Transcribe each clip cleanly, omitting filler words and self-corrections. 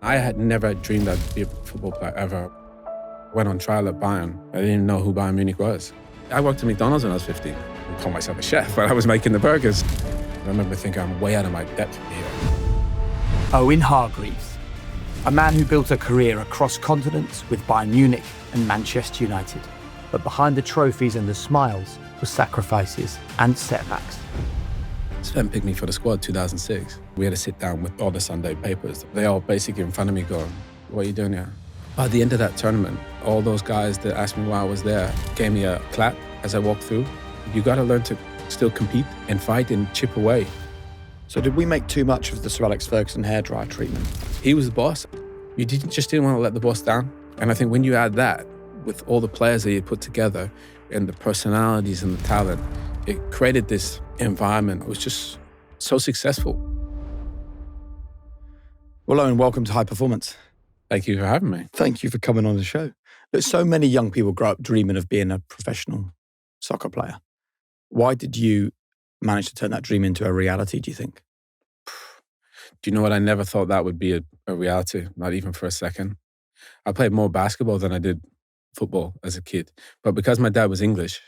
I had never dreamed I'd be a football player ever. Went on trial at Bayern. I didn't even know who Bayern Munich was. I worked at McDonald's when I was 15. I called myself a chef, but I was making the burgers. I remember thinking I'm way out of my depth here. Owen Hargreaves, a man who built a career across continents with Bayern Munich and Manchester United. But behind the trophies and the smiles were sacrifices and setbacks. Sven picked me for the squad 2006. We had to sit down with all the Sunday papers. They all basically in front of me going, "What are you doing here?" By the end of that tournament, all those guys that asked me why I was there gave me a clap as I walked through. You got to learn to still compete and fight and chip away. So did we make too much of the Sir Alex Ferguson hairdryer treatment? He was the boss. You just didn't want to let the boss down. And I think when you add that with all the players that you put together and the personalities and the talent, it created this environment. It was just so successful. Well, Owen, welcome to High Performance. Thank you for having me. Thank you for coming on the show. Look, so many young people grow up dreaming of being a professional soccer player. Why did you manage to turn that dream into a reality, do you think? Do you know what? I never thought that would be a reality, not even for a second. I played more basketball than I did football as a kid. But because my dad was English,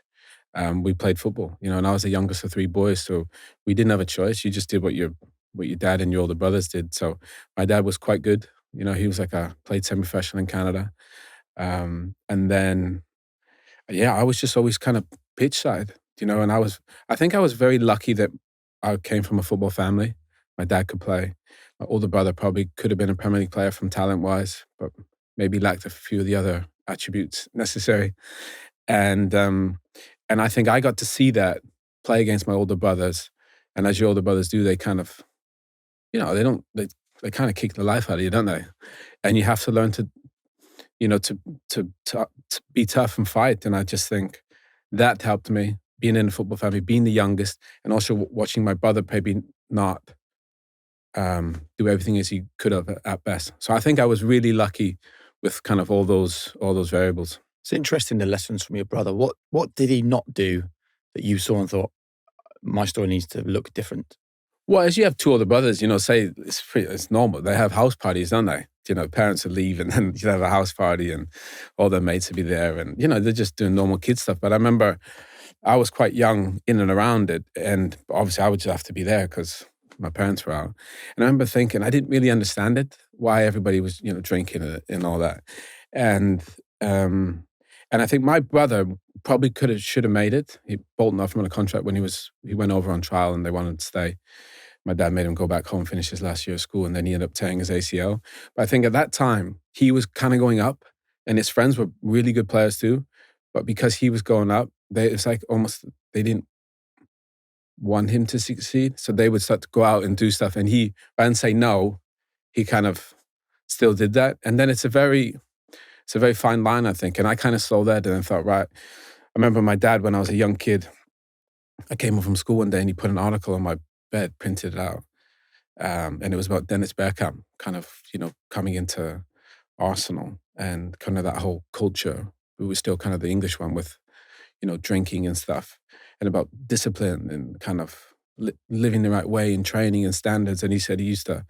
we played football, and I was the youngest of three boys, so we didn't have a choice. You just did what your dad and your older brothers did. So my dad was quite good. He was played semi-professional in Canada. And then, I was just always kind of pitch side, and I think I was very lucky that I came from a football family. My dad could play. My older brother probably could have been a Premier League player from talent-wise, but maybe lacked a few of the other attributes necessary. And I think I got to see that play against my older brothers. And as your older brothers do, they kind of, they kind of kick the life out of you, don't they? And you have to learn to be tough and fight. And I just think that helped me, being in a football family, being the youngest, and also watching my brother maybe not do everything as he could have at best. So I think I was really lucky with kind of all those variables. It's interesting, the lessons from your brother. What did he not do that you saw and thought, my story needs to look different? Well, as you have two older brothers, say it's normal. They have house parties, don't they? Parents would leave and then you'd have a house party and all their mates would be there. And, they're just doing normal kid stuff. But I remember I was quite young in and around it. And obviously I would just have to be there because my parents were out. And I remember thinking, I didn't really understand it, why everybody was, drinking and all that. And I think my brother probably should have made it. Bolton offered him a contract when he went over on trial and they wanted to stay. My dad made him go back home, finish his last year of school, and then he ended up tearing his ACL. But I think at that time, he was kind of going up and his friends were really good players too. But because he was going up, it's like almost they didn't want him to succeed. So they would start to go out and do stuff. And he, rather than say no, he kind of still did that. And then it's a very fine line, I think. And I kind of saw that and I thought, right. I remember my dad, when I was a young kid, I came home from school one day and he put an article on my bed, printed it out. And it was about Dennis Bergkamp kind of, coming into Arsenal and kind of that whole culture. We were still kind of the English one with, drinking and stuff, and about discipline and kind of living the right way in training and standards. And he said I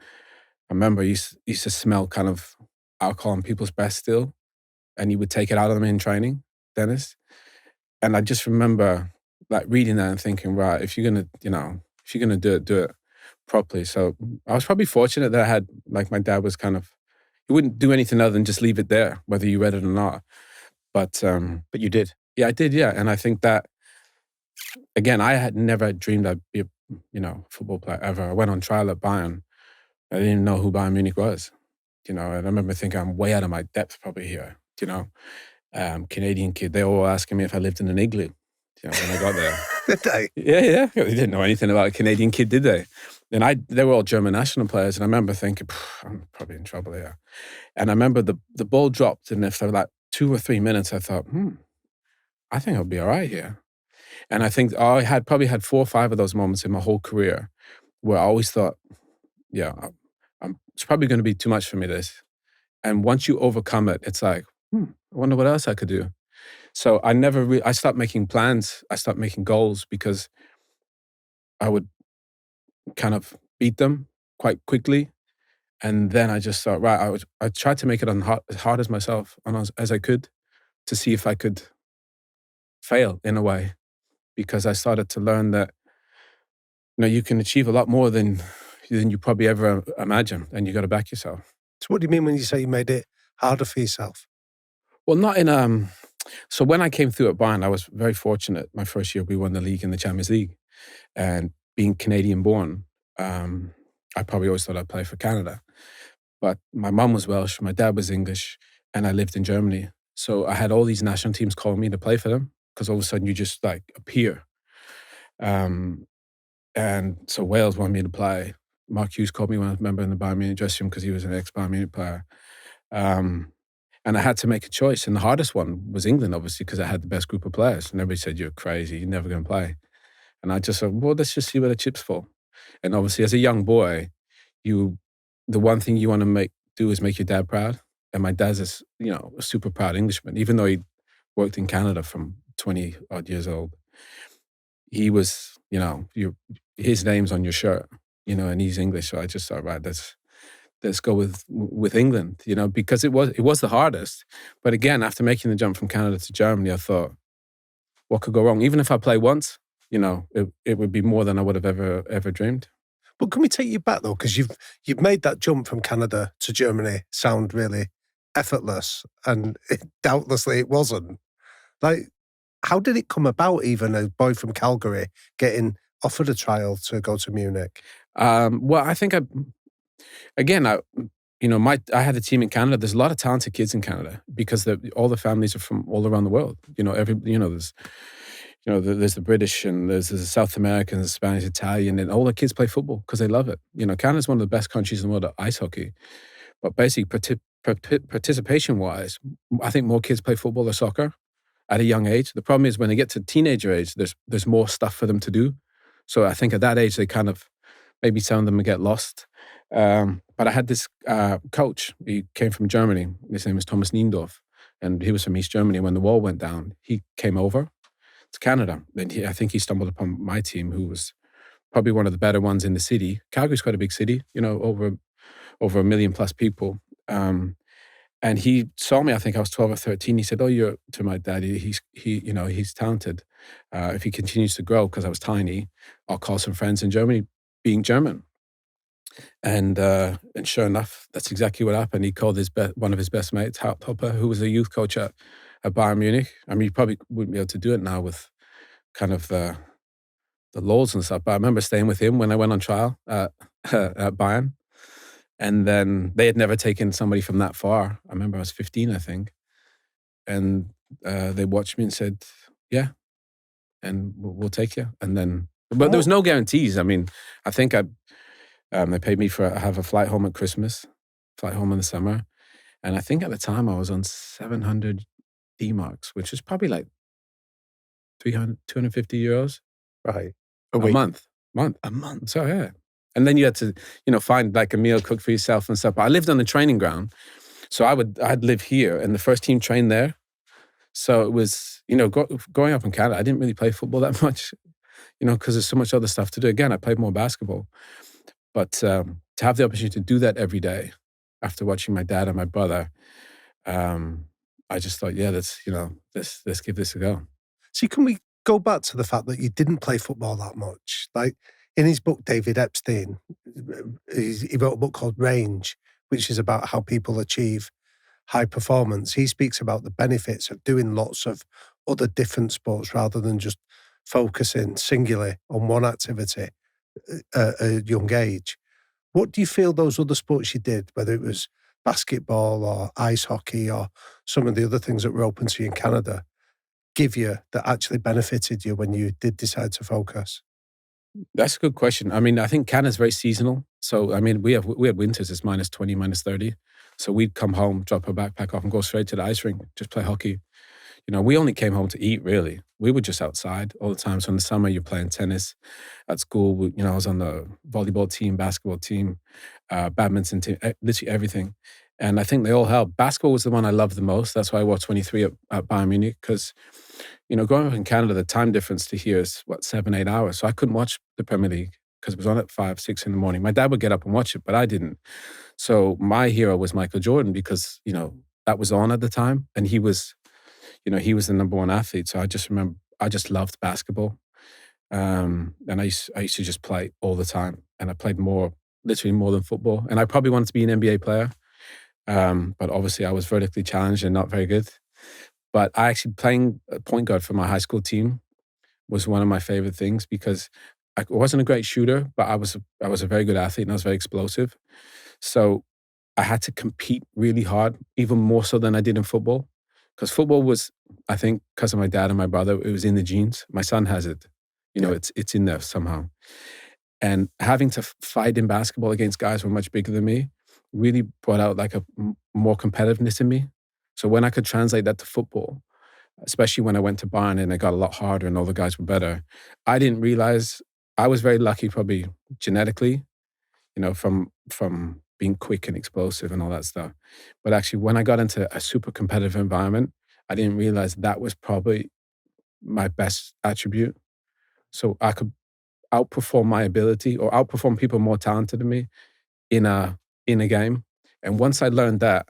remember he used to smell kind of alcohol on people's breath still. And he would take it out of them in training, Dennis. And I just remember reading that and thinking, right, if you're gonna do it properly. So I was probably fortunate that I had, my dad was kind of, he wouldn't do anything other than just leave it there, whether you read it or not. But you did. Yeah, I did, yeah. And I think that, again, I had never dreamed I'd be a football player ever. I went on trial at Bayern. I didn't even know who Bayern Munich was, and I remember thinking I'm way out of my depth probably here, Canadian kid. They were all asking me if I lived in an igloo, when I got there. Did they? Yeah. They didn't know anything about a Canadian kid, did they? And they were all German national players. And I remember thinking, I'm probably in trouble here. And I remember the ball dropped. And after 2 or 3 minutes, I thought, I think I'll be all right here. And I think I probably had 4 or 5 of those moments in my whole career where I always thought, it's probably going to be too much for me, this. And once you overcome it, it's like, I wonder what else I could do. So I stopped making plans. I stopped making goals because I would kind of beat them quite quickly. And then I just thought, right, I tried to make it as hard as myself as I could to see if I could fail in a way, because I started to learn that you can achieve a lot more than you probably ever imagine, and you got to back yourself. So what do you mean when you say you made it harder for yourself? Well, not in So when I came through at Bayern, I was very fortunate. My first year, we won the league and the Champions League, and being Canadian born, I probably always thought I'd play for Canada. But my mum was Welsh, my dad was English, and I lived in Germany. So I had all these national teams calling me to play for them, because all of a sudden you just like appear. And so Wales wanted me to play. Mark Hughes called me when I was a member in the Bayern Munich dressing room because he was an ex-Bayern Munich player. And I had to make a choice. And the hardest one was England, obviously, because I had the best group of players. And everybody said, you're crazy, you're never going to play. And I just said, well, let's just see where the chips fall. And obviously, as a young boy, the one thing you want to do is make your dad proud. And my dad's a super proud Englishman, even though he worked in Canada from 20 odd years old. He was, his name's on your shirt, and he's English. So I just thought, right, let's go with England, because it was the hardest. But again, after making the jump from Canada to Germany, I thought, what could go wrong? Even if I play once, it would be more than I would have ever dreamed. But can we take you back though? Because you've made that jump from Canada to Germany sound really effortless, and doubtlessly it wasn't. Like, how did it come about, even a boy from Calgary getting offered a trial to go to Munich? Well, I think I had a team in Canada. There's a lot of talented kids in Canada because all the families are from all around the world. There's the British and there's the South Americans, the Spanish, Italian, and all the kids play football because they love it. Canada's one of the best countries in the world at ice hockey. But basically, participation-wise, I think more kids play football or soccer at a young age. The problem is when they get to teenager age, there's more stuff for them to do. So I think at that age, they kind of, maybe some of them get lost. But I had this coach. He came from Germany. His name was Thomas Niendorf, and he was from East Germany. When the wall went down, he came over to Canada. And I think he stumbled upon my team, who was probably one of the better ones in the city. Calgary's quite a big city, over 1 million plus people. And he saw me, I think I was 12 or 13. He said, you're to my dad, he's talented. If he continues to grow, because I was tiny, I'll call some friends in Germany, being German. And sure enough, that's exactly what happened. He called one of his best mates, Haupthoppe, who was a youth coach at Bayern Munich. I mean, you probably wouldn't be able to do it now with kind of the laws and stuff. But I remember staying with him when I went on trial at Bayern. And then they had never taken somebody from that far. I remember I was 15, I think. And they watched me and said, yeah, and we'll take you. And then, but there was no guarantees. I mean, I think they paid me to have a flight home at Christmas, flight home in the summer. And I think at the time I was on 700 D-marks, which is probably like 250 euros. Right. A month. A month. So yeah. And then you had to, find like a meal, cook for yourself and stuff. But I lived on the training ground. So I'd live here and the first team trained there. So it was, growing up in Canada, I didn't really play football that much, because there's so much other stuff to do. Again, I played more basketball. But to have the opportunity to do that every day after watching my dad and my brother, I just thought, yeah, let's give this a go. See, can we go back to the fact that you didn't play football that much? Like, in his book, David Epstein, he wrote a book called Range, which is about how people achieve high performance. He speaks about the benefits of doing lots of other different sports rather than just focusing singularly on one activity at a young age. What do you feel those other sports you did, whether it was basketball or ice hockey or some of the other things that were open to you in Canada, give you that actually benefited you when you did decide to focus? That's a good question. I mean, I think Canada's very seasonal. So, I mean, we had winters, it's -20, -30. So we'd come home, drop our backpack off and go straight to the ice rink, just play hockey. We only came home to eat, really. We were just outside all the time. So in the summer, you're playing tennis. At school, I was on the volleyball team, basketball team, badminton team, literally everything. And I think they all helped. Basketball was the one I loved the most. That's why I wore 23 at Bayern Munich, because growing up in Canada, the time difference to here is 7-8 hours. So I couldn't watch the Premier League because it was on at 5-6 in the morning. My dad would get up and watch it, but I didn't. So my hero was Michael Jordan because, that was on at the time. And he was the number one athlete. So I just remember, I just loved basketball. And I used to just play all the time. And I played literally more than football. And I probably wanted to be an NBA player. But obviously I was vertically challenged and not very good. But I actually playing point guard for my high school team was one of my favorite things because I wasn't a great shooter, but I was a very good athlete and I was very explosive. So I had to compete really hard, even more so than I did in football. Because football was, I think, because of my dad and my brother, it was in the genes. My son has it. It's in there somehow. And having to fight in basketball against guys who were much bigger than me really brought out like a more competitiveness in me. So when I could translate that to football, especially when I went to Bayern and it got a lot harder and all the guys were better, I didn't realize I was very lucky, probably genetically, from being quick and explosive and all that stuff. But actually, when I got into a super competitive environment, I didn't realize that was probably my best attribute. So I could outperform my ability or outperform people more talented than me in a game. And once I learned that,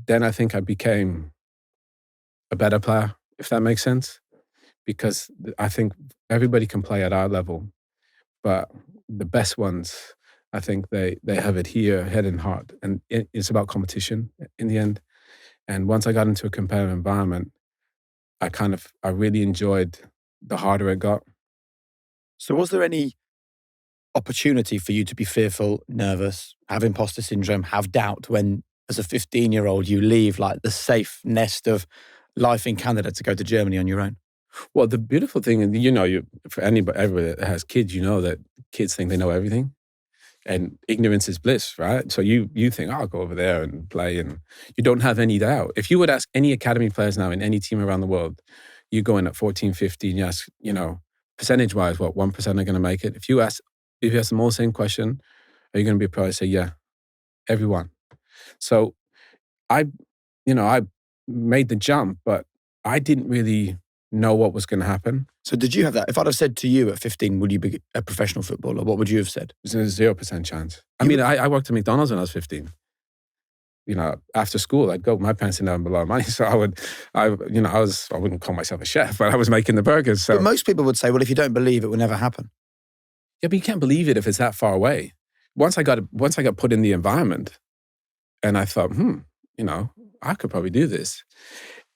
then I think I became a better player, if that makes sense. Because I think everybody can play at our level, but the best ones, I think they have it here, head and heart. And it's about competition in the end. And once I got into a competitive environment, I really enjoyed the harder it got. So was there any opportunity for you to be fearful, nervous, have imposter syndrome, have doubt when, as a 15-year-old, you leave like the safe nest of life in Canada to go to Germany on your own? Well, the beautiful thing, and for everybody that has kids, that kids think they know everything. And ignorance is bliss, right? So you think, I'll go over there and play, and you don't have any doubt. If you would ask any academy players now in any team around the world, you go in at 14, 15, you ask, percentage-wise, what, 1% are going to make it? If you ask them all the same question, are you going to be proud to say, yeah, everyone? So I made the jump, but I didn't really know what was going to happen. So did you have that? If I'd have said to you at 15, would you be a professional footballer? What would you have said? There's a 0% chance. I worked at McDonald's when I was 15. After school, I'd go. My parents didn't have a lot of money, so I wouldn't call myself a chef, but I was making the burgers. So. But most people would say, well, if you don't believe, it will never happen. Yeah, but you can't believe it if it's that far away. Once I got put in the environment, and I thought, I could probably do this.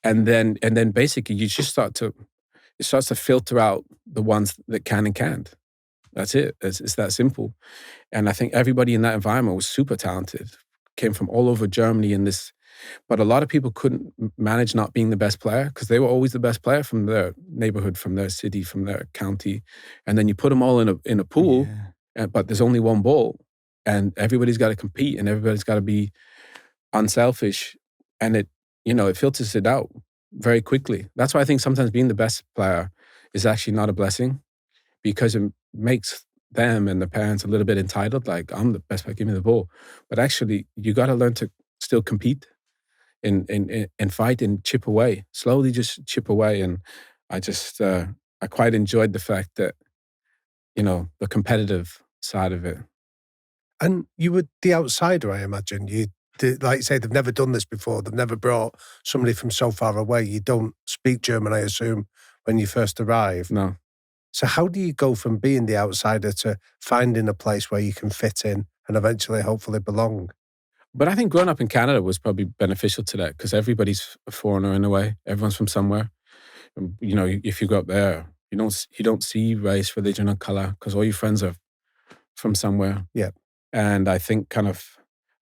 And then basically it starts to filter out the ones that can and can't. That's it. It's that simple. And I think everybody in that environment was super talented, came from all over Germany but a lot of people couldn't manage not being the best player because they were always the best player from their neighborhood, from their city, from their county. And then you put them all in a pool, but there's only one ball and everybody's got to compete and everybody's got to be unselfish. And it filters it out very quickly. That's why I think sometimes being the best player is actually not a blessing because it makes them and the parents a little bit entitled, like, I'm the best player, give me the ball. But actually, you got to learn to still compete and fight and chip away, slowly just chip away. And I just, I quite enjoyed the fact that, the competitive side of it. And you were the outsider, I imagine. Like you say, they've never done this before. They've never brought somebody from so far away. You don't speak German, I assume, when you first arrive. No. So how do you go from being the outsider to finding a place where you can fit in and eventually, hopefully, belong? But I think growing up in Canada was probably beneficial to that because everybody's a foreigner in a way. Everyone's from somewhere. If you go up there, you don't see race, religion, or color because all your friends are from somewhere. Yeah. And I think I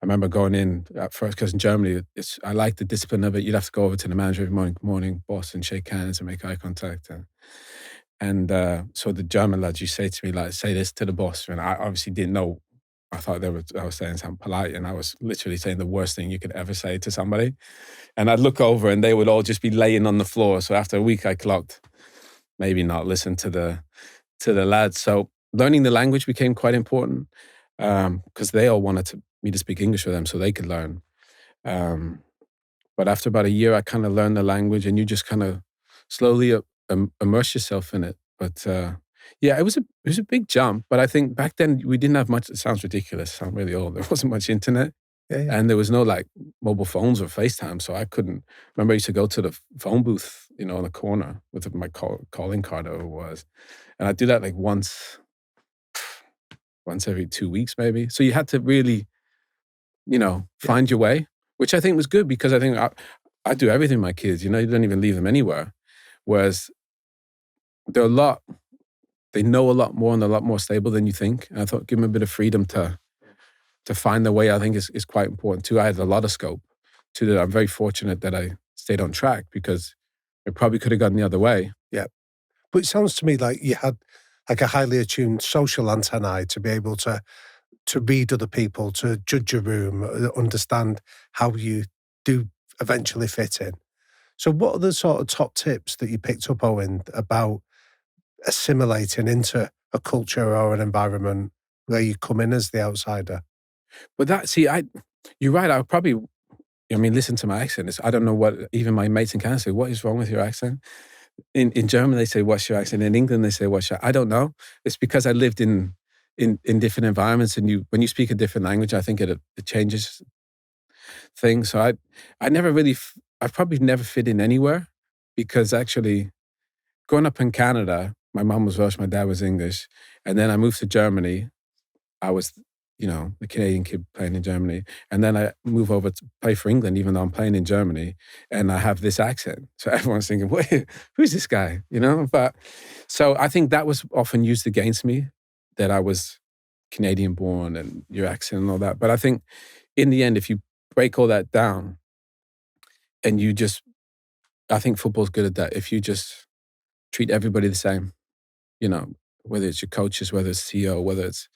remember going in at first because in Germany, I like the discipline of it. You'd have to go over to the manager every morning, good morning, boss, and shake hands and make eye contact. And so the German lads, you say to me, like, say this to the boss. And I obviously didn't know. I thought I was saying something polite and I was literally saying the worst thing you could ever say to somebody. And I'd look over and they would all just be laying on the floor. So after a week I clocked, maybe not listen to the lads. So learning the language became quite important because they all wanted me to speak English with them so they could learn. But after about a year, I kind of learned the language and you just kind of slowly immerse yourself in it. But yeah, it was a big jump. But I think back then we didn't have much. It sounds ridiculous. I'm really old. There wasn't much internet. Yeah. And there was no like mobile phones or FaceTime, so I couldn't. Remember, I used to go to the phone booth, in the corner with my calling card, or it was, and I'd do that like once every 2 weeks, maybe. So you had to really, find your way, which I think was good because I think I do everything with my kids. You don't even leave them anywhere. Whereas they're they know a lot more and they're a lot more stable than you think. And I thought give them a bit of freedom to find their way, I think is quite important too. I had a lot of scope. Too, that I'm very fortunate that I stayed on track because it probably could have gone the other way. Yeah. But it sounds to me like you had like a highly attuned social antennae to be able to read other people, to judge a room, understand how you do eventually fit in. So what are the sort of top tips that you picked up, Owen, about assimilating into a culture or an environment where you come in as the outsider? But you're right. Listen to my accent. I don't know what, even my mates in Canada say, what is wrong with your accent? In German, they say, what's your accent? In England, they say, I don't know. It's because I lived in different environments, and when you speak a different language, I think it changes things. So I probably never fit in anywhere because actually growing up in Canada, my mom was Welsh, my dad was English. And then I moved to Germany. I was, the Canadian kid playing in Germany. And then I move over to play for England, even though I'm playing in Germany. And I have this accent. So everyone's thinking, wait, who's this guy? But so I think that was often used against me, that I was Canadian born and your accent and all that. But I think in the end, if you break all that down and I think football's good at that. If you just treat everybody the same, whether it's your coaches, whether it's CEO, whether it's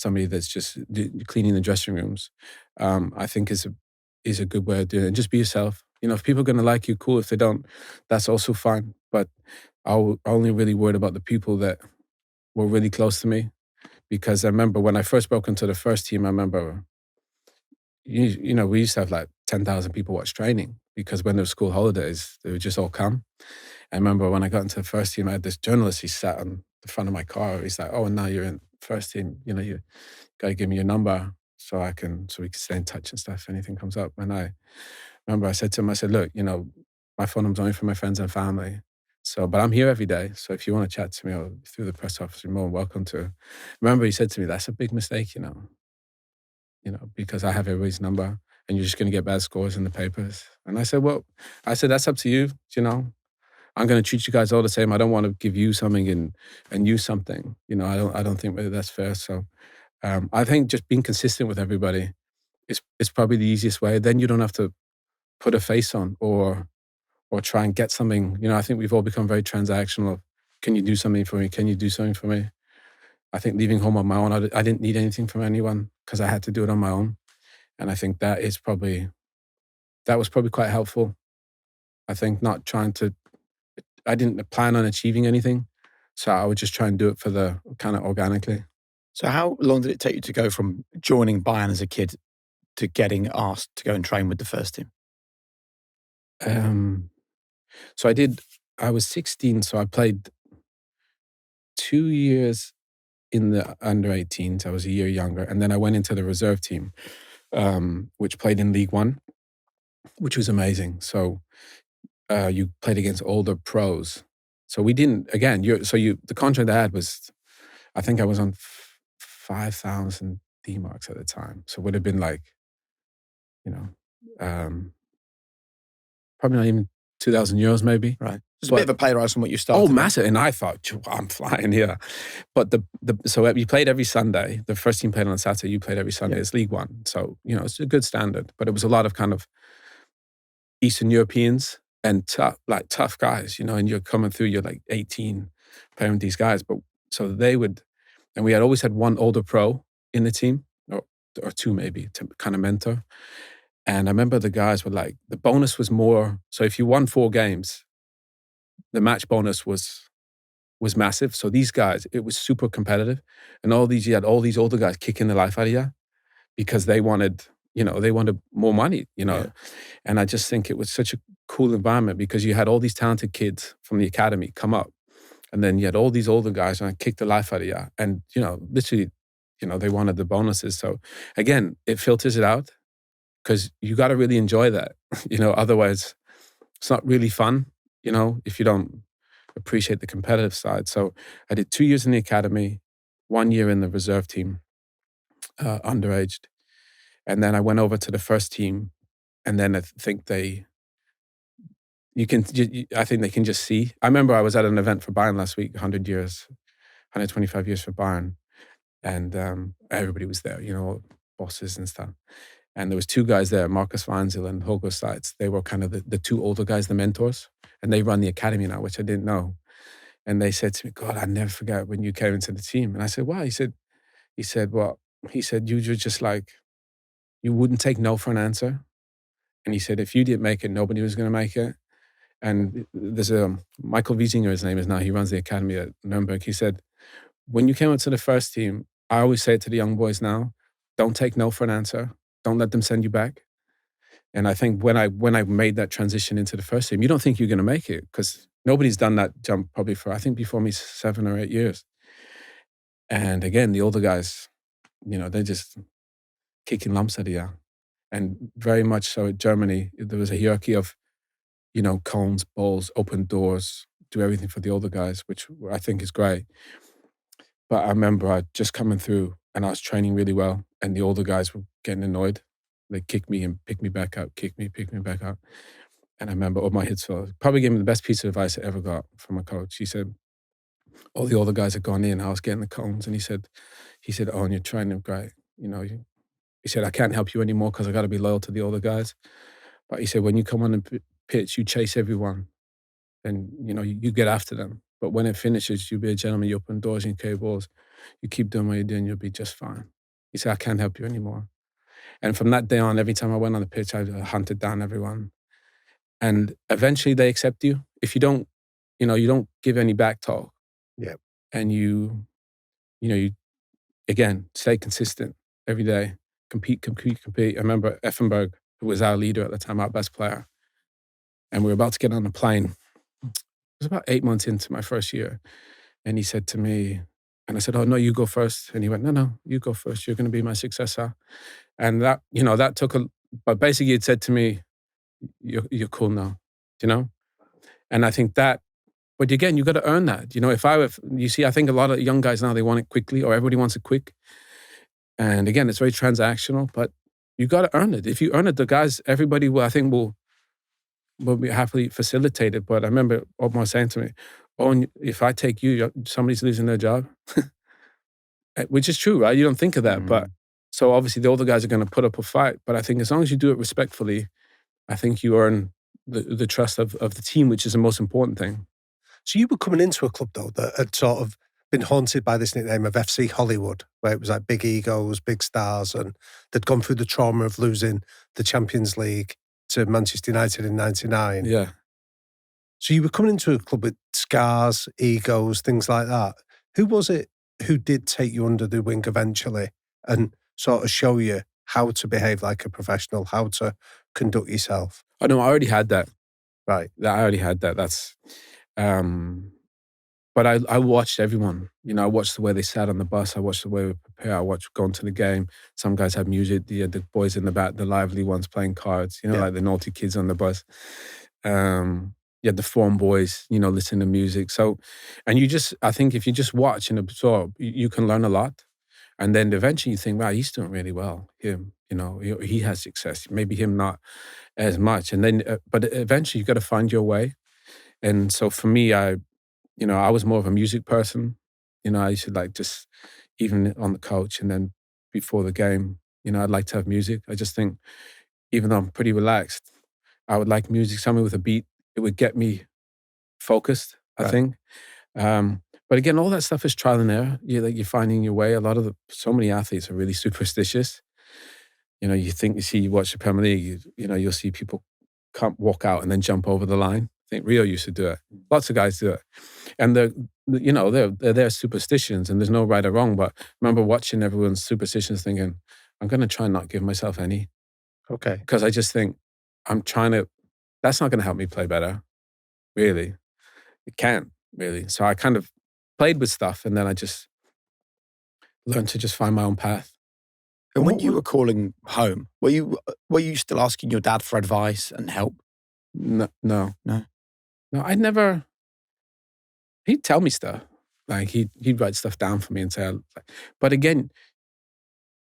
somebody that's just cleaning the dressing rooms, I think is a good way of doing it. And just be yourself. If people are going to like you, cool. If they don't, that's also fine. But I only really worried about the people that were really close to me, because I remember when I first broke into the first team, I remember, we used to have like 10,000 people watch training, because when there was school holidays, they would just all come. I remember when I got into the first team, I had this journalist, he sat on the front of my car. He's like, oh, and now you're in first team, you got to give me your number so we can stay in touch and stuff if anything comes up. And I remember I said to him, I said, look, my phone number's only for my friends and family. But I'm here every day. So if you want to chat to me or through the press office, you're more than welcome to. Remember, he said to me, that's a big mistake, because I have everybody's number and you're just going to get bad scores in the papers. And I said, that's up to you, I'm going to treat you guys all the same. I don't want to give you something and you something. I don't think that's fair. So I think just being consistent with everybody is probably the easiest way. Then you don't have to put a face on or try and get something. I think we've all become very transactional. Can you do something for me? Can you do something for me? I think leaving home on my own, I didn't need anything from anyone because I had to do it on my own. And I think that was probably quite helpful. I think I didn't plan on achieving anything. So I would just try and do it for the kind of organically. So how long did it take you to go from joining Bayern as a kid to getting asked to go and train with the first team? So I was 16, so I played 2 years in the under 18s. I was a year younger. And then I went into the reserve team, which played in League One, which was amazing. So you played against older pros. So we didn't, again, the contract I had was, I think I was on 5,000 D-marks at the time. So it would have been like, probably not even 2,000 euros maybe. Right. It's a bit of a pay rise from what you started. Oh, massive. And I thought, I'm flying here. But so you played every Sunday. The first team played on Saturday. You played every Sunday. It's League One. So, it's a good standard. But it was a lot of kind of Eastern Europeans and tough guys, and you're coming through, you're like 18 playing with these guys. But so and we had always had one older pro in the team, or two maybe, to kind of mentor. And I remember the guys were like, the bonus was more, so if you won 4 games, the match bonus was massive. So these guys, it was super competitive. And you had all these older guys kicking the life out of you because they wanted more money, Yeah. And I just think it was such a cool environment because you had all these talented kids from the academy come up. And then you had all these older guys and kick the life out of you. And, literally, they wanted the bonuses. So again, it filters it out. because you got to really enjoy that. Otherwise it's not really fun, if you don't appreciate the competitive side. So I did 2 years in the academy, 1 year in the reserve team, underaged. And then I went over to the first team, and then I think I think they can just see. I remember I was at an event for Bayern last week, 125 years for Bayern. And everybody was there, bosses and stuff. And there was 2 guys there, Marcus Weinzel and Hugo Seitz. They were kind of the 2 older guys, the mentors. And they run the academy now, which I didn't know. And they said to me, God, I never forget when you came into the team. And I said, why? He said, you were just like, you wouldn't take no for an answer. And he said, if you didn't make it, nobody was going to make it. And there's Michael Wiesinger, his name is now, he runs the academy at Nuremberg. He said, when you came into the first team, I always say it to the young boys now, don't take no for an answer. Don't let them send you back. And I think when I made that transition into the first team, you don't think you're going to make it because nobody's done that jump probably before me 7 or 8 years. And again, the older guys, they're just kicking lumps out of you. And very much so in Germany, there was a hierarchy of, cones, balls, open doors, do everything for the older guys, which I think is great. But I remember I just coming through and I was training really well and the older guys were getting annoyed. They kick me and pick me back up, kick me, pick me back up. And I remember all my hits fell. Probably gave me the best piece of advice I ever got from a coach. He said, all the older guys had gone in, I was getting the cones. And he said, oh, and you're training great. He said, I can't help you anymore because I got to be loyal to the older guys. But he said, when you come on the pitch, you chase everyone and, you get after them. But when it finishes, you be a gentleman, you open doors and carry balls. You keep doing what you're doing, you'll be just fine. He said, I can't help you anymore. And from that day on, every time I went on the pitch, I hunted down everyone. And eventually they accept you. If you don't, you don't give any back talk. Yeah. And you again, stay consistent every day. Compete. I remember Effenberg, who was our leader at the time, our best player. And we were about to get on a plane. It was about 8 months into my first year. And he said to me, and I said, oh, no, you go first. And he went, no, you go first. You're going to be my successor. And that, that took but basically it said to me, you're cool now, And I think that, but again, you got to earn that. I think a lot of young guys now, they want it quickly or everybody wants it quick. And again, it's very transactional, but you got to earn it. If you earn it, the guys, everybody will be happily facilitated. But I remember Omar saying to me, oh, if I take you, somebody's losing their job. Which is true, right? You don't think of that. But so obviously the older guys are going to put up a fight. But I think as long as you do it respectfully, I think you earn the trust of the team, which is the most important thing. So you were coming into a club, though, that had sort of been haunted by this nickname of FC Hollywood, where it was like big egos, big stars, and they'd gone through the trauma of losing the Champions League to Manchester United in 99. Yeah. So you were coming into a club with scars, egos, things like that. Who was it who did take you under the wing eventually and sort of show you how to behave like a professional, how to conduct yourself? Oh, no, I already had that. Right. I already had that. That's, but I watched everyone. I watched the way they sat on the bus. I watched the way we prepare. I watched going to the game. Some guys had music. The boys in the back, the lively ones playing cards, like the naughty kids on the bus. You had the form boys, listening to music. So, and I think if you just watch and absorb, you can learn a lot. And then eventually you think, wow, he's doing really well. Him, he has success. Maybe him not as much. And then, but eventually you got to find your way. And so for me, I was more of a music person. I used to just, even on the couch and then before the game, I'd like to have music. I just think, even though I'm pretty relaxed, I would like music, something with a beat. It would get me focused, I think. But again, all that stuff is trial and error. You're finding your way. So many athletes are really superstitious. You watch the Premier League, you'll see people walk out and then jump over the line. I think Rio used to do it. Lots of guys do it. And they're superstitions and there's no right or wrong. But I remember watching everyone's superstitions thinking, I'm going to try and not give myself any. Okay. Because I just think that's not going to help me play better, really. It can't, really. So I kind of played with stuff and then I just learned to just find my own path. And when you were calling home, were you still asking your dad for advice and help? No, no, No. I never. He'd tell me stuff. Like he'd write stuff down for me and say, but again,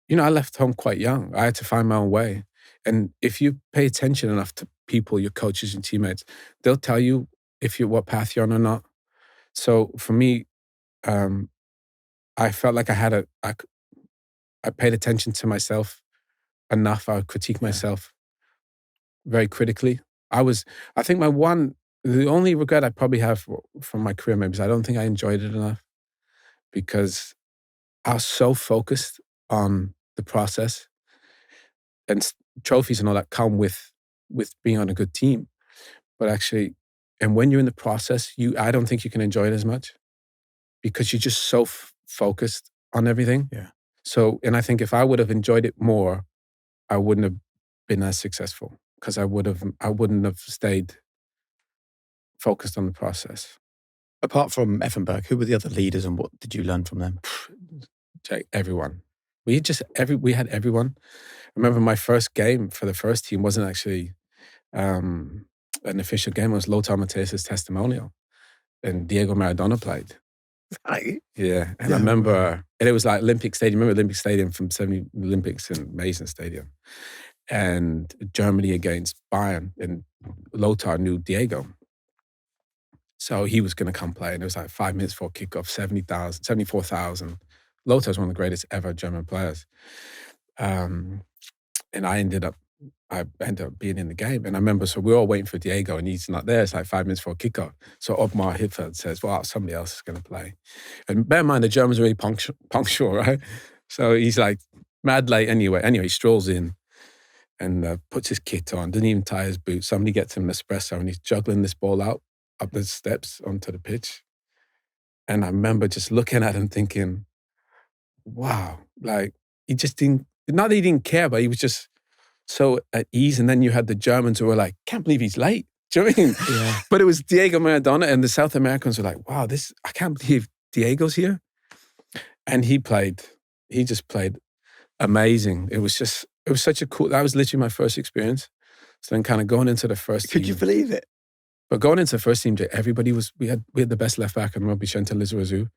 I left home quite young. I had to find my own way. And if you pay attention enough to people, your coaches and teammates, they'll tell you what path you're on or not. So for me, I felt like I paid attention to myself enough. I would critique myself very critically. I think the only regret I probably have from my career maybe is I don't think I enjoyed it enough because I was so focused on the process, and trophies and all that come with being on a good team. But actually, and when you're in the process, I don't think you can enjoy it as much because you're just so focused on everything. Yeah. So, and I think if I would have enjoyed it more, I wouldn't have been as successful because I wouldn't have stayed focused on the process. Apart from Effenberg, who were the other leaders and what did you learn from them? Everyone. We had everyone. I remember my first game for the first team wasn't actually an official game. It was Lothar Matthäus' testimonial, and Diego Maradona played. Right. Yeah, and I remember, and it was like Olympic Stadium. Remember Olympic Stadium from 70 Olympics in Amazing Stadium, and Germany against Bayern, and Lothar knew Diego. So he was going to come play, and it was like 5 minutes before kickoff, 74,000. Lothar's one of the greatest ever German players. And I ended up being in the game. And I remember, so we're all waiting for Diego, and he's not there. It's like 5 minutes before kickoff. So Ottmar Hitzfeld says, well, somebody else is going to play. And bear in mind, the Germans are really punctual, right? So he's like mad late anyway. Anyway, he strolls in and puts his kit on, doesn't even tie his boots. Somebody gets him an espresso, and he's juggling this ball out up the steps onto the pitch. And I remember just looking at him thinking, wow, like he just didn't, not that he didn't care, but he was just so at ease. And then you had the Germans who were like, can't believe he's late. Do you know what I mean? Yeah. But it was Diego Maradona, and the South Americans were like, wow, I can't believe Diego's here. And he just played amazing. It was such a cool, that was literally my first experience. So then kind of going into the first team. Could you believe it? But going into the first team, everybody we had the best left back in rugby, Chantal Lizarazu.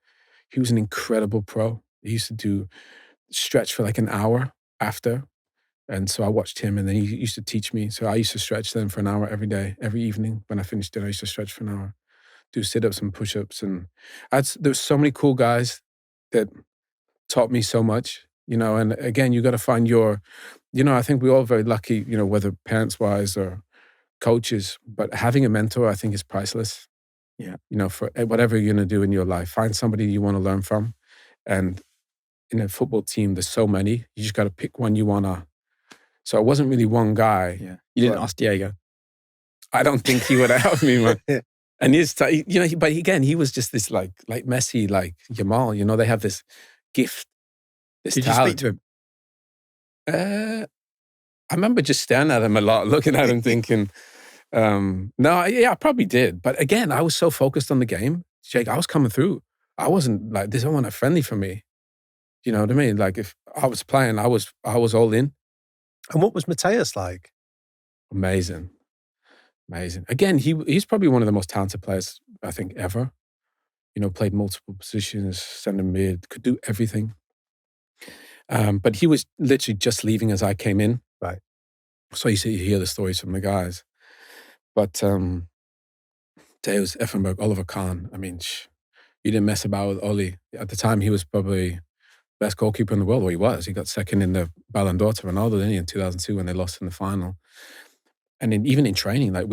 He was an incredible pro. He used to do stretch for like an hour after. And so I watched him, and then he used to teach me. So I used to stretch then for an hour every day, every evening. When I finished dinner, I used to stretch for an hour, do sit-ups and push-ups. And there was so many cool guys that taught me so much, and again, you got to find I think we're all very lucky, whether parents-wise or coaches, but having a mentor, I think, is priceless. Yeah. For whatever you're going to do in your life, find somebody you want to learn from. And in a football team, there's so many. You just got to pick one you want to. So it wasn't really one guy. Yeah. You didn't ask Diego? I don't think he would have helped me, man. Yeah. And but again, he was just this like Messi, like Yamal. They have this gift, this Did talent. you speak to him? I remember just staring at him a lot, looking at him thinking, I probably did. But again, I was so focused on the game. Jake, I was coming through. I wasn't like, this wasn't friendly for me. You know what I mean? Like if I was playing, I was all in. And what was Matthäus like? Amazing. Again, he's probably one of the most talented players, I think, ever. Played multiple positions, centre mid, could do everything. But he was literally just leaving as I came in. Right. So you hear the stories from the guys. But Deus, Effenberg, Oliver Kahn, I mean, you didn't mess about with Oli. At the time, he was probably best goalkeeper in the world. Well, he was. He got second in the Ballon d'Or to Ronaldo, didn't he, in 2002 when they lost in the final. And then even in training, like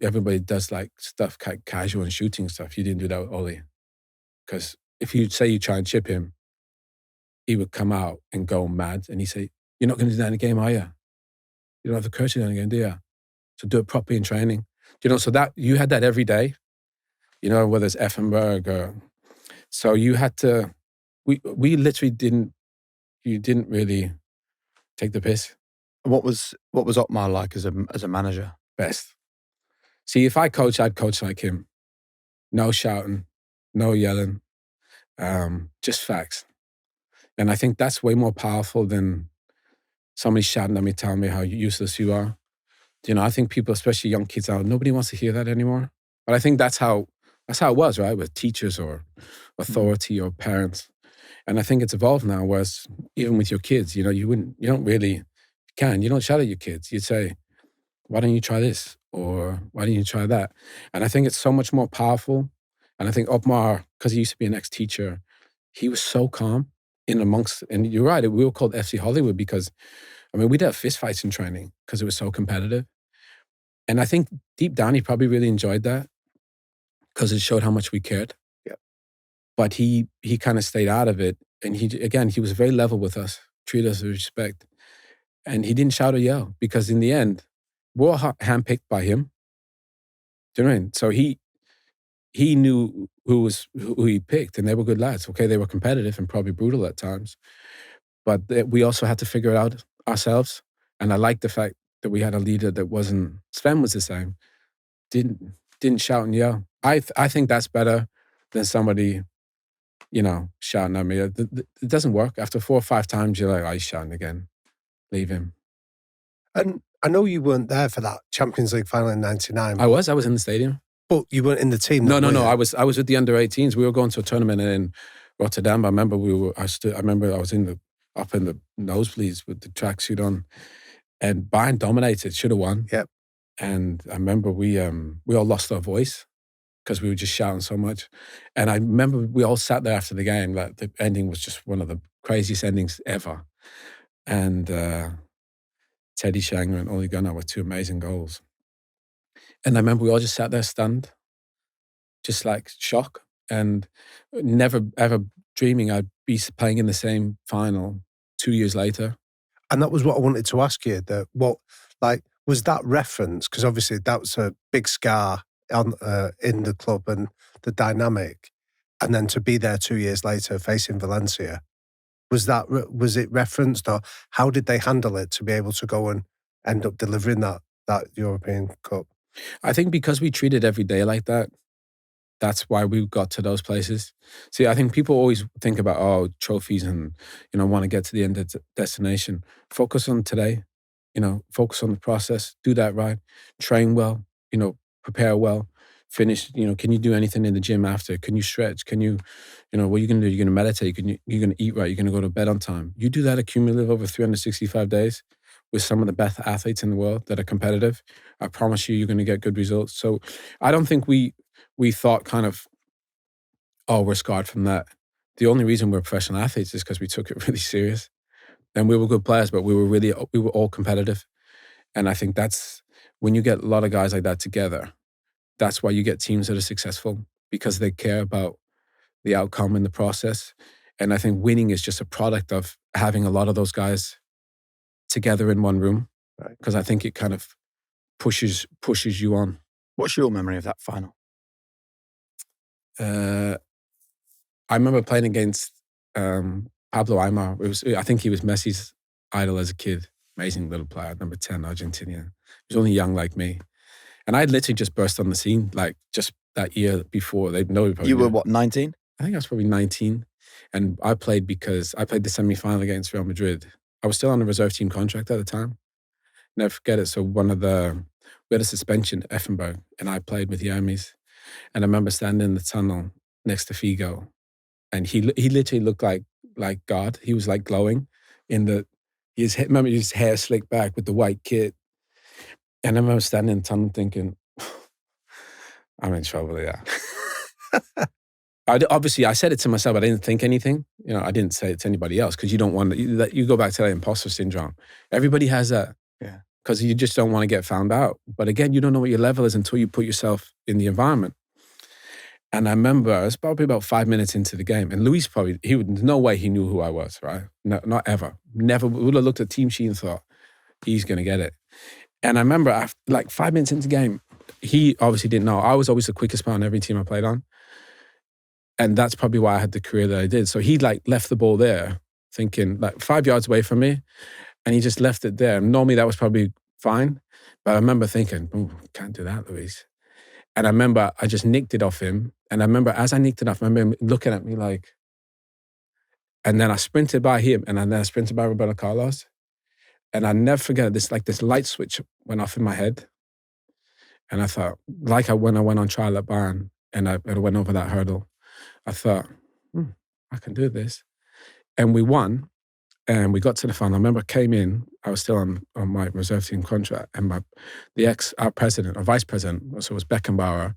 everybody does like stuff, casual and shooting stuff. You didn't do that with Oli. Because if you say you try and chip him, he would come out and go mad. And he'd say, you're not going to do that in the game, are you? You don't have the courage to do that in the game, do you? So do it properly in training. So that you had that every day, whether it's Effenberg or... So you had to... We literally you didn't really take the piss. What was Ottmar like as a manager? Best. See, if I coach, I'd coach like him. No shouting, no yelling, just facts. And I think that's way more powerful than somebody shouting at me, telling me how useless you are. I think people, especially young kids now, nobody wants to hear that anymore. But I think that's how it was, right? With teachers or authority or parents. And I think it's evolved now, whereas even with your kids, you don't shout at your kids. You'd say, why don't you try this? Or why don't you try that? And I think it's so much more powerful. And I think Otmar, because he used to be an ex-teacher, he was so calm and you're right, we were called FC Hollywood because, we'd have fistfights in training because it was so competitive. And I think deep down, he probably really enjoyed that because it showed how much we cared. Yeah. But he kind of stayed out of it. And he was very level with us, treated us with respect. And he didn't shout or yell because in the end, we're handpicked by him. Do you know what I mean? So he knew who he picked, and they were good lads. Okay, they were competitive and probably brutal at times, but we also had to figure it out ourselves. And I like the fact that we had a leader that wasn't. Sven was the same. Didn't shout and yell. I think that's better than somebody, shouting at me. It doesn't work. After 4 or 5 times, you're like, he's shouting again. Leave him. And I know you weren't there for that Champions League final in '99. I was in the stadium. But you weren't in the team. No. I was with the under-18s. We were going to a tournament in Rotterdam. I remember I was up in the nosebleeds with the tracksuit on, and Bayern dominated. Should have won. Yep. And I remember we all lost our voice because we were just shouting so much. And I remember we all sat there after the game. Like the ending was just one of the craziest endings ever. And Teddy Shanger and Ole Gunnar were 2 amazing goals. And I remember we all just sat there stunned, just like shock, and never ever dreaming I'd be playing in the same final 2 years later. And that was what I wanted to ask you. Was that reference? Because obviously that was a big scar in the club and the dynamic. And then to be there 2 years later facing Valencia, was it referenced, or how did they handle it to be able to go and end up delivering that European Cup? I think because we treated every day like that, that's why we got to those places. See, I think people always think about, trophies and, want to get to the end of the destination. Focus on today, focus on the process, do that right, train well, prepare well, finish, can you do anything in the gym after? Can you stretch? Can you, what are you going to do? You're going to meditate, you're going to eat right, you're going to go to bed on time. You do that accumulative over 365 days with some of the best athletes in the world that are competitive. I promise you're going to get good results. So I don't think we thought kind of, we're scarred from that. The only reason we're professional athletes is because we took it really serious. And we were good players, but we were all competitive. And I think that's, when you get a lot of guys like that together, that's why you get teams that are successful, because they care about the outcome in the process. And I think winning is just a product of having a lot of those guys together in one room, because I think it kind of pushes you on. What's your memory of that final? I remember playing against Pablo Aimar. I think he was Messi's idol as a kid. Amazing little player, number 10, Argentinian. He was only young like me. And I had literally just burst on the scene, like just that year before. They'd know. You were what, 19? I think I was probably 19. And I played because I played the semi-final against Real Madrid. I was still on a reserve team contract at the time. Never forget it. So we had a suspension at Effenberg, and I played with the Armies. And I remember standing in the tunnel next to Figo, and he literally looked like God. He was like glowing remember his hair slicked back with the white kit. And I remember standing in the tunnel thinking, I'm in trouble here. Obviously, I said it to myself. I didn't think anything. I didn't say it to anybody else, because you don't want to. You go back to that imposter syndrome. Everybody has that. Yeah. Because you just don't want to get found out. But again, you don't know what your level is until you put yourself in the environment. And I remember it was probably about 5 minutes into the game, and Luis no way he knew who I was, right? No, not ever. Never would have looked at team sheet and thought, he's going to get it. And I remember after, like 5 minutes into the game, he obviously didn't know. I was always the quickest player on every team I played on. And that's probably why I had the career that I did. So he left the ball there, thinking 5 yards away from me, and he just left it there. Normally that was probably fine. But I remember thinking, can't do that, Luis. And I remember I just nicked it off him. And I remember as I nicked it off, I remember him looking at me and then I sprinted by him, and then I sprinted by Roberto Carlos. And I never forget it, this light switch went off in my head. And I thought, when I went on trial at Bayern and I went over that hurdle, I thought, I can do this. And we won. And we got to the final. I remember I came in, I was still on my reserve team contract, and our president, or vice president, so it was Beckenbauer,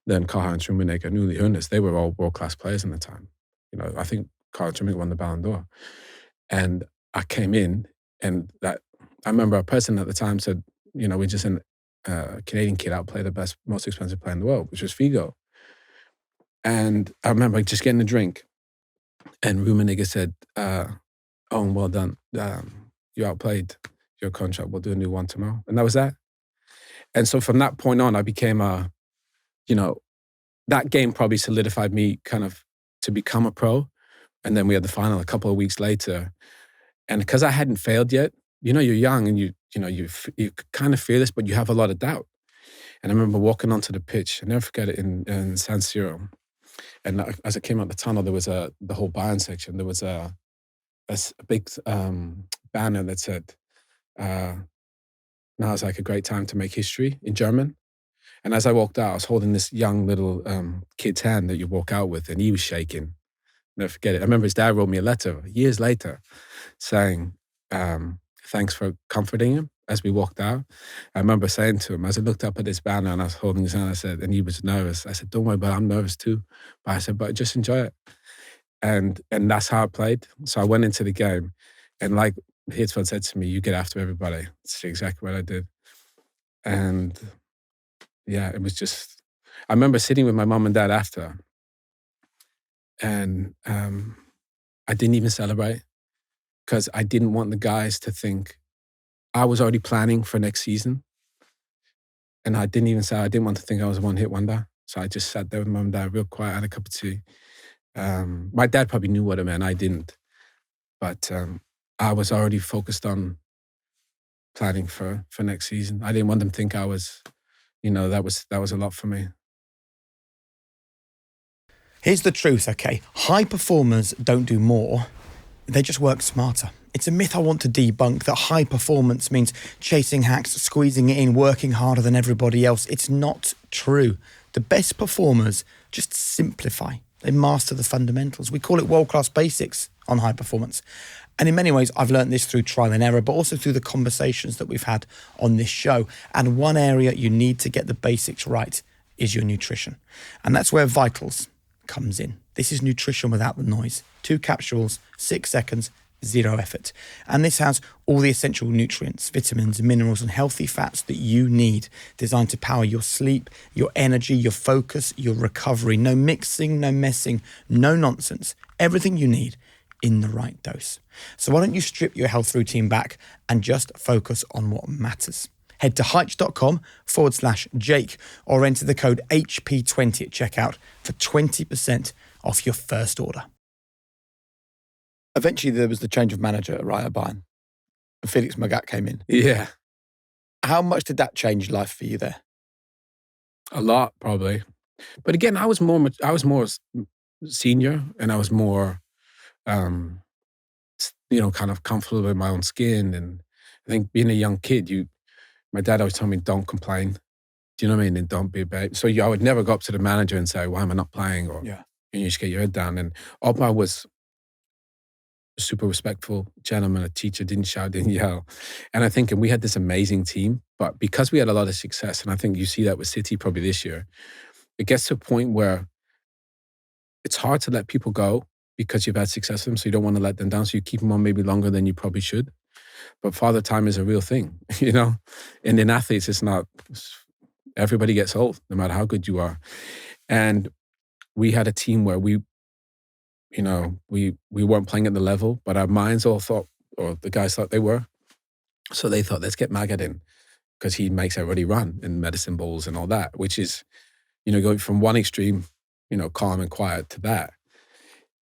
then Karl-Heinz Rummenigge, and Uli Hoeneß. They were all world-class players in the time. I think Karl-Heinz Rummenigge won the Ballon d'Or. And I came in, and I remember our president at the time said, we just sent a Canadian kid out play the best, most expensive player in the world, which was Figo. And I remember just getting a drink, and Rummenigge said, "Oh, well done. You outplayed your contract. We'll do a new one tomorrow." And that was that. And so from that point on, I became that game probably solidified me kind of to become a pro. And then we had the final a couple of weeks later. And because I hadn't failed yet, you're young and you kind of feel this, but you have a lot of doubt. And I remember walking onto the pitch, I never forget it, in San Siro. And as I came out the tunnel, there was the whole Bayern section. There was a big banner that said, "Now's like a great time to make history," in German. And as I walked out, I was holding this young little kid's hand that you walk out with, and he was shaking. Never forget it. I remember his dad wrote me a letter years later saying, thanks for comforting him as we walked out. I remember saying to him, as I looked up at this banner and I was holding his hand, I said, and he was nervous. I said, "Don't worry about it, I'm nervous too." But I said, "But just enjoy it." And that's how I played. So I went into the game, and like Hitzfeld said to me, "You get after everybody." It's exactly what I did. And yeah, it was just, I remember sitting with my mom and dad after, and I didn't even celebrate because I didn't want the guys to think I was already planning for next season. And I didn't want to think I was a one-hit wonder. So I just sat there with mom and dad real quiet, had a cup of tea. My dad probably knew what it meant. I didn't. But I was already focused on planning for next season. I didn't want them to think I was, that was a lot for me. Here's the truth, okay? High performers don't do more. They just work smarter. It's a myth I want to debunk, that high performance means chasing hacks, squeezing it in, working harder than everybody else. It's not true. The best performers just simplify. They master the fundamentals. We call it world-class basics on high performance. And in many ways, I've learned this through trial and error, but also through the conversations that we've had on this show. And one area you need to get the basics right is your nutrition. And that's where Vitals comes in. This is nutrition without the noise. 2 capsules, 6 seconds, 0 effort. And this has all the essential nutrients, vitamins, minerals, and healthy fats that you need, designed to power your sleep, your energy, your focus, your recovery. No mixing, no messing, no nonsense. Everything you need in the right dose. So why don't you strip your health routine back and just focus on what matters? Head to Heights.com/Jake or enter the code HP20 at checkout for 20% off your first order. Eventually, there was the change of manager at Bayern. Felix Magath came in. Yeah. How much did that change life for you there? A lot, probably. But again, I was more senior, and I was more, kind of comfortable in my own skin. And I think being a young kid, my dad always told me, don't complain. Do you know what I mean? And don't be a baby. So I would never go up to the manager and say, "Why am I not playing?" Or, you just get your head down. And Opa was a super respectful gentleman, a teacher, didn't shout, didn't yell. And I think, and we had this amazing team, but because we had a lot of success, and I think you see that with City probably this year, it gets to a point where it's hard to let people go because you've had success with them, so you don't want to let them down, so you keep them on maybe longer than you probably should. But father time is a real thing, And in athletes, it's not, everybody gets old, no matter how good you are. And we had a team where we weren't playing at the level, but our minds all thought, or the guys thought they were. So they thought, let's get Magath in because he makes everybody run in medicine balls and all that, which is, going from one extreme, calm and quiet to that.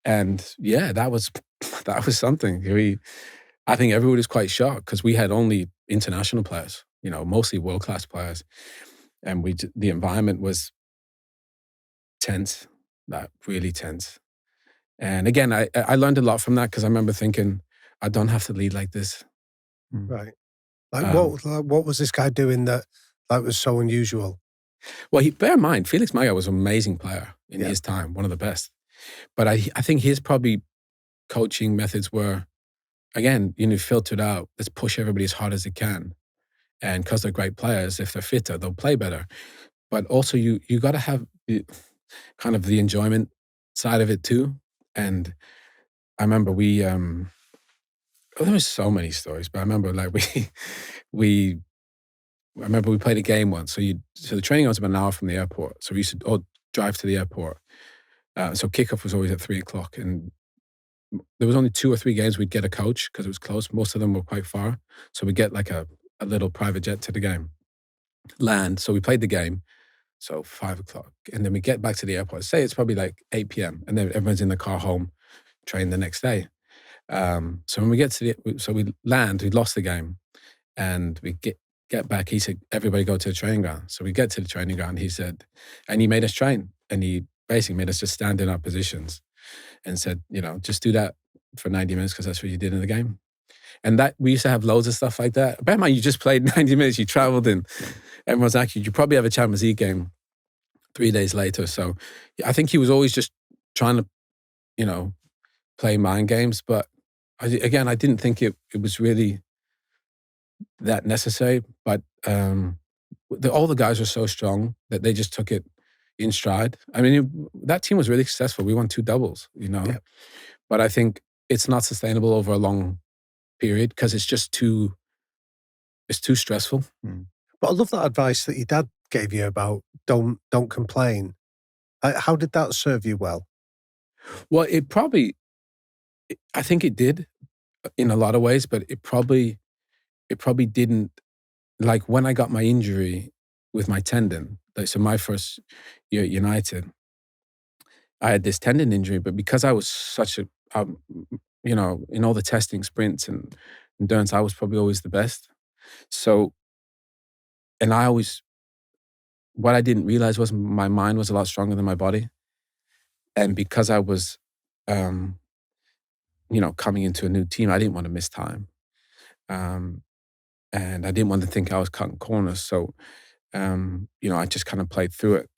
And yeah, that was something. I think everyone was quite shocked because we had only international players, mostly world-class players. And the environment was tense, really tense. And again, I learned a lot from that because I remember thinking, I don't have to lead like this. Right. Like Um, what was this guy doing that was so unusual? well, bear in mind, Felix Magath was an amazing player in Yeah. his time, one of the best. But I think his probably coaching methods were, again, filtered out. Let's push everybody as hard as they can. And because they're great players, if they're fitter, they'll play better. But also you got to have kind of the enjoyment side of it too. And I remember there was so many stories, but I remember like we I remember we played a game once. So the training was about an hour from the airport. So we used to all drive to the airport. So kickoff was always at 3:00, and there was only 2 or 3 games we'd get a coach because it was close. Most of them were quite far. So we'd get like a little private jet to the game, land. So we played the game. So 5:00, and then we get back to the airport. Say it's probably like 8 p.m. and then everyone's in the car home, train the next day. So when we get to we land, we lost the game, and we get back. He said, "Everybody go to the training ground." So we get to the training ground. He said, and he made us train, and he basically made us just stand in our positions, and said, just do that for 90 minutes because that's what you did in the game. And that we used to have loads of stuff like that. Bear in mind, you just played 90 minutes. You traveled, and everyone's actually, you probably have a Champions League game 3 days later. So I think he was always just trying to, play mind games. But I didn't think it was really that necessary. But all the guys were so strong that they just took it in stride. I mean, that team was really successful. We won 2 doubles, Yeah. But I think it's not sustainable over a long period because it's too stressful. But I love that advice that your dad gave you about don't complain. How did that serve you well? Well, I think it did in a lot of ways, but it probably didn't. Like when I got my injury with my tendon, so my first year at United, I had this tendon injury, but because I was such in all the testing, sprints and endurance, I was probably always the best. So, and what I didn't realize was my mind was a lot stronger than my body. And because I was, coming into a new team, I didn't want to miss time. And I didn't want to think I was cutting corners. So, I just kind of played through it.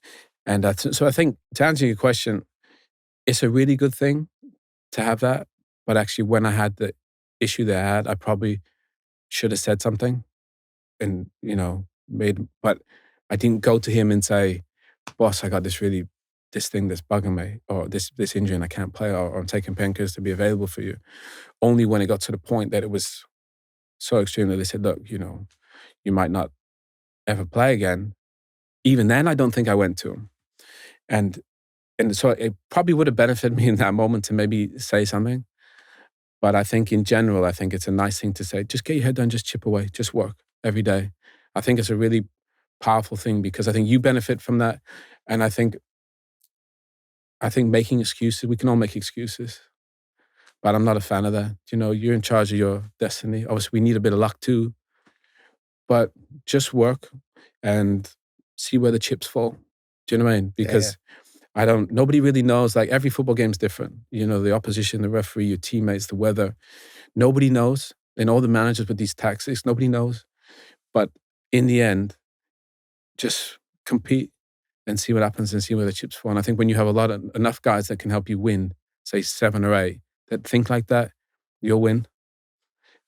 And so I think to answer your question, it's a really good thing to have that. But actually, when I had the issue that I had, I probably should have said something and, but I didn't go to him and say, "Boss, I got this thing that's bugging me, or this injury and I can't play, or I'm taking painkillers to be available for you." Only when it got to the point that it was so extreme that they said, "Look, you might not ever play again." Even then, I don't think I went to him. And so it probably would have benefited me in that moment to maybe say something. But I think in general, I think it's a nice thing to say. Just get your head down, just chip away, just work every day. I think it's a really powerful thing because I think you benefit from that. And I think making excuses, we can all make excuses. But I'm not a fan of that. You're in charge of your destiny. Obviously, we need a bit of luck too. But just work and see where the chips fall. Do you know what I mean? Because nobody really knows. Like every football game's different. The opposition, the referee, your teammates, the weather. Nobody knows. And all the managers with these tactics, nobody knows. But in the end, just compete and see what happens and see where the chips fall. And I think when you have enough guys that can help you win, say 7 or 8, that think like that, you'll win.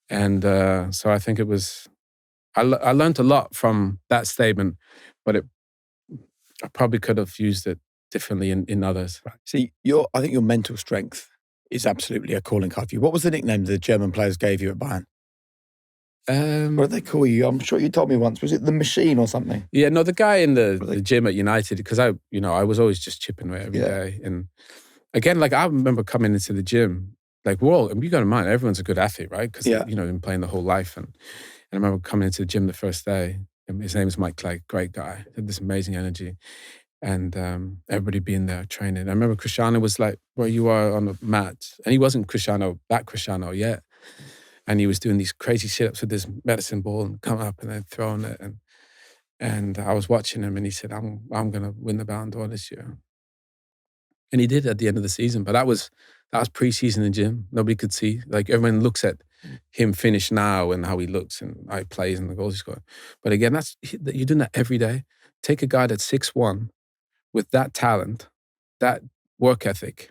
And so I think it was, I learned a lot from that statement, but I probably could have used it differently in others. Right. See, I think your mental strength is absolutely a calling card for you. What was the nickname the German players gave you at Bayern? What did they call you? I'm sure you told me once. Was it the machine or something? Yeah, no, the guy in the gym at United, because I was always just chipping away every day. And again, like I remember coming into the gym, like you got in mind, everyone's a good athlete, right? Because they've been playing the whole life. And I remember coming into the gym the first day, and his name is Mike Clay, great guy, had this amazing energy. And everybody being there training. I remember Cristiano was like where you are on the mat. And he wasn't that Cristiano yet. And he was doing these crazy sit-ups with this medicine ball and coming up and then throwing it. And I was watching him and he said, I'm going to win the Ballon d'Or this year. And he did at the end of the season. But that was pre-season in the gym. Nobody could see. Like, everyone looks at him finish now and how he looks and how he plays and the goals he scored. But again, you're doing that every day. Take a guy that's 6'1", with that talent, that work ethic,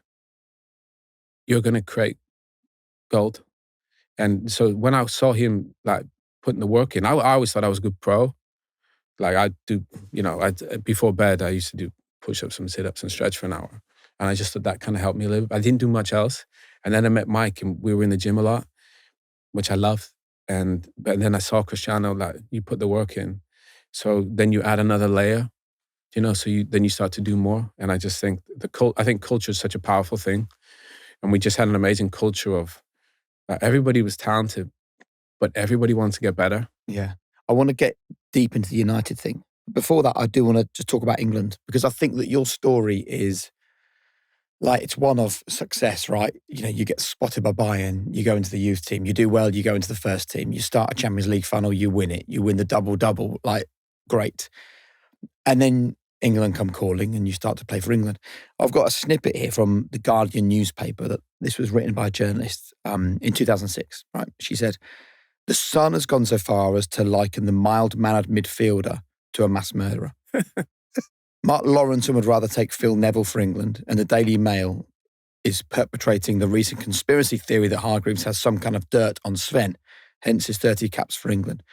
you're going to create gold. And so when I saw him like putting the work in, I always thought I was a good pro. Like, I do, before bed, I used to do push-ups and sit-ups and stretch for an hour. And I just thought that kind of helped me a little bit. I didn't do much else. And then I met Mike and we were in the gym a lot, which I loved. But then I saw Cristiano, like, you put the work in. So then you add another layer, so then you start to do more. And I just think I think culture is such a powerful thing. And we just had an amazing culture of everybody was talented, but everybody wants to get better. Yeah. I want to get deep into the United thing. Before that, I do want to just talk about England, because I think that your story is like, it's one of success, right? You get spotted by Bayern, you go into the youth team, you do well, you go into the first team, you start a Champions League final, you win it, you win the double-double, like, great. And then England come calling and you start to play for England. I've got a snippet here from the Guardian newspaper that this was written by a journalist in 2006, right? She said, "The Sun has gone so far as to liken the mild-mannered midfielder to a mass murderer. Mark Lawrence would rather take Phil Neville for England, and the Daily Mail is perpetrating the recent conspiracy theory that Hargreaves has some kind of dirt on Sven, hence his 30 caps for England.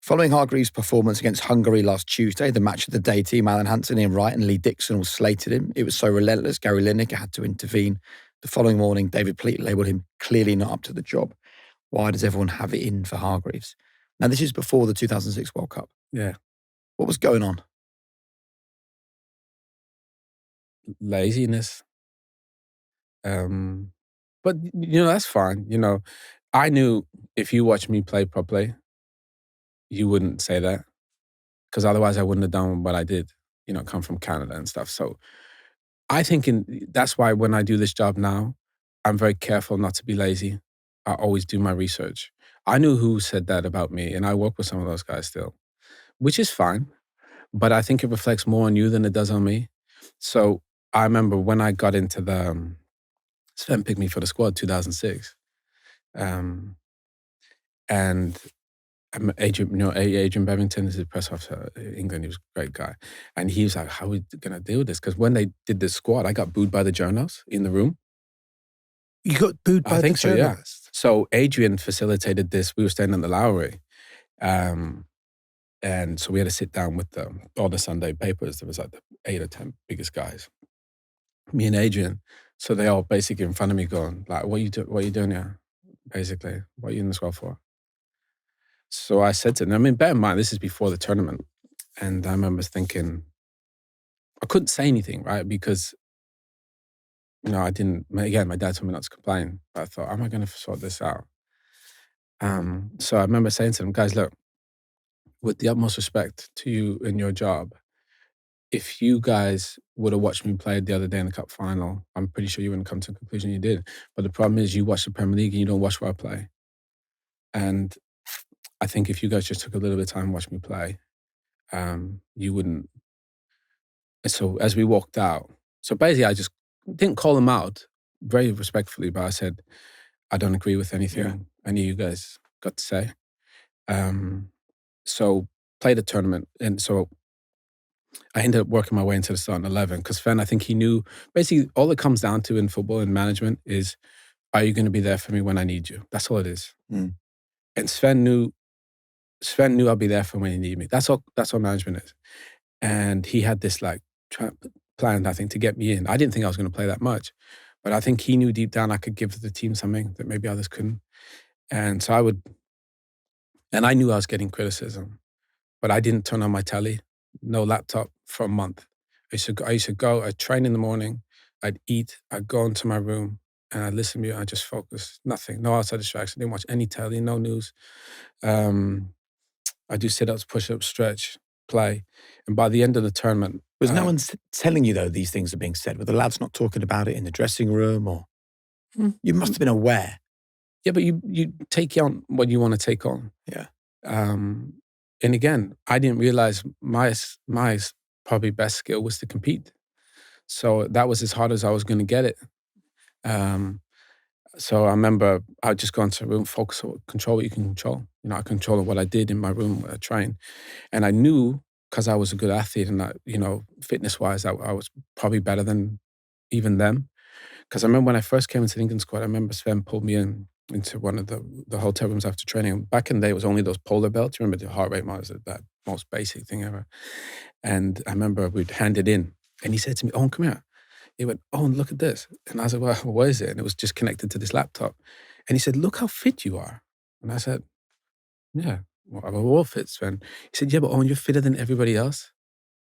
Following Hargreaves' performance against Hungary last Tuesday, the match of the day team, Alan Hansen, Ian Wright and Lee Dixon all slated him. It was so relentless, Gary Lineker had to intervene. The following morning, David Pleat labelled him clearly not up to the job. Why does everyone have it in for Hargreaves?" Now, this is before the 2006 World Cup. Yeah. What was going on? Laziness. But, that's fine. I knew if you watch me play properly, you wouldn't say that, because otherwise I wouldn't have done what I did, come from Canada and stuff. So I think that's why when I do this job now, I'm very careful not to be lazy. I always do my research. I knew who said that about me, and I work with some of those guys still, which is fine. But I think it reflects more on you than it does on me. So I remember when I got into Sven picked me for the squad, 2006. And Adrian Bevington is the press officer in England. He was a great guy. And he was like, "How are we going to deal with this?" Because when they did the squad, I got booed by the journalists in the room. You got booed by the journalists? Yeah. So Adrian facilitated this. We were staying in the Lowry. And so we had to sit down with all the Sunday papers. There was like the 8 or 10 biggest guys. Me and Adrian. So they all basically in front of me going, like, what are you doing here? Basically, what are you in the squad for? So I said to them, bear in mind, this is before the tournament. And I remember thinking, I couldn't say anything, right? Because, I didn't, again, my dad told me not to complain. But I thought, how am I going to sort this out? So I remember saying to them, guys, look, with the utmost respect to you and your job, if you guys would have watched me play the other day in the cup final, I'm pretty sure you wouldn't come to the conclusion you did. But the problem is you watch the Premier League and you don't watch where I play. And I think if you guys just took a little bit of time to watch me play, you wouldn't. And so as we walked out, so basically I just didn't call them out very respectfully, but I said, I don't agree with anything any of you guys got to say. So played the tournament. And so I ended up working my way into the starting 11 because Sven, I think he knew, basically all it comes down to in football and management is, are you going to be there for me when I need you? That's all it is. Mm. And Sven knew I'll be there for when he needed me. That's all management is. And he had this plan, I think, to get me in. I didn't think I was going to play that much, but I think he knew deep down I could give the team something that maybe others couldn't. And so I knew I was getting criticism, but I didn't turn on my telly, no laptop for a month. I used to go, I'd train in the morning, I'd eat, I'd go into my room, and I'd listen to music, I'd just focus, nothing, no outside distraction, didn't watch any telly, no news. I do sit-ups, push-ups, stretch, play. And by the end of the tournament... Was no one telling you, though, these things are being said? Were the lads not talking about it in the dressing room? Or you must have been aware. Yeah, but you take on what you want to take on. Yeah. And again, I didn't realize my probably best skill was to compete. So that was as hard as I was going to get it. So I remember I would just go into the room, focus on control what you can control. I controlled what I did in my room when I trained. And I knew, because I was a good athlete and fitness-wise, I was probably better than even them. Because I remember when I first came into the England squad, I remember Sven pulled me into one of the hotel rooms after training. And back in the day, it was only those polar belts. You remember the heart rate monitor, that most basic thing ever. And I remember we'd hand it in. And he said to me, "Owen, come here." He went, "Oh, and look at this." And I was like, "Well, what is it?" And it was just connected to this laptop. And he said, "Look how fit you are." And I said, "Yeah, well, I'm all fit, Sven." He said, "Yeah, but Owen, you're fitter than everybody else.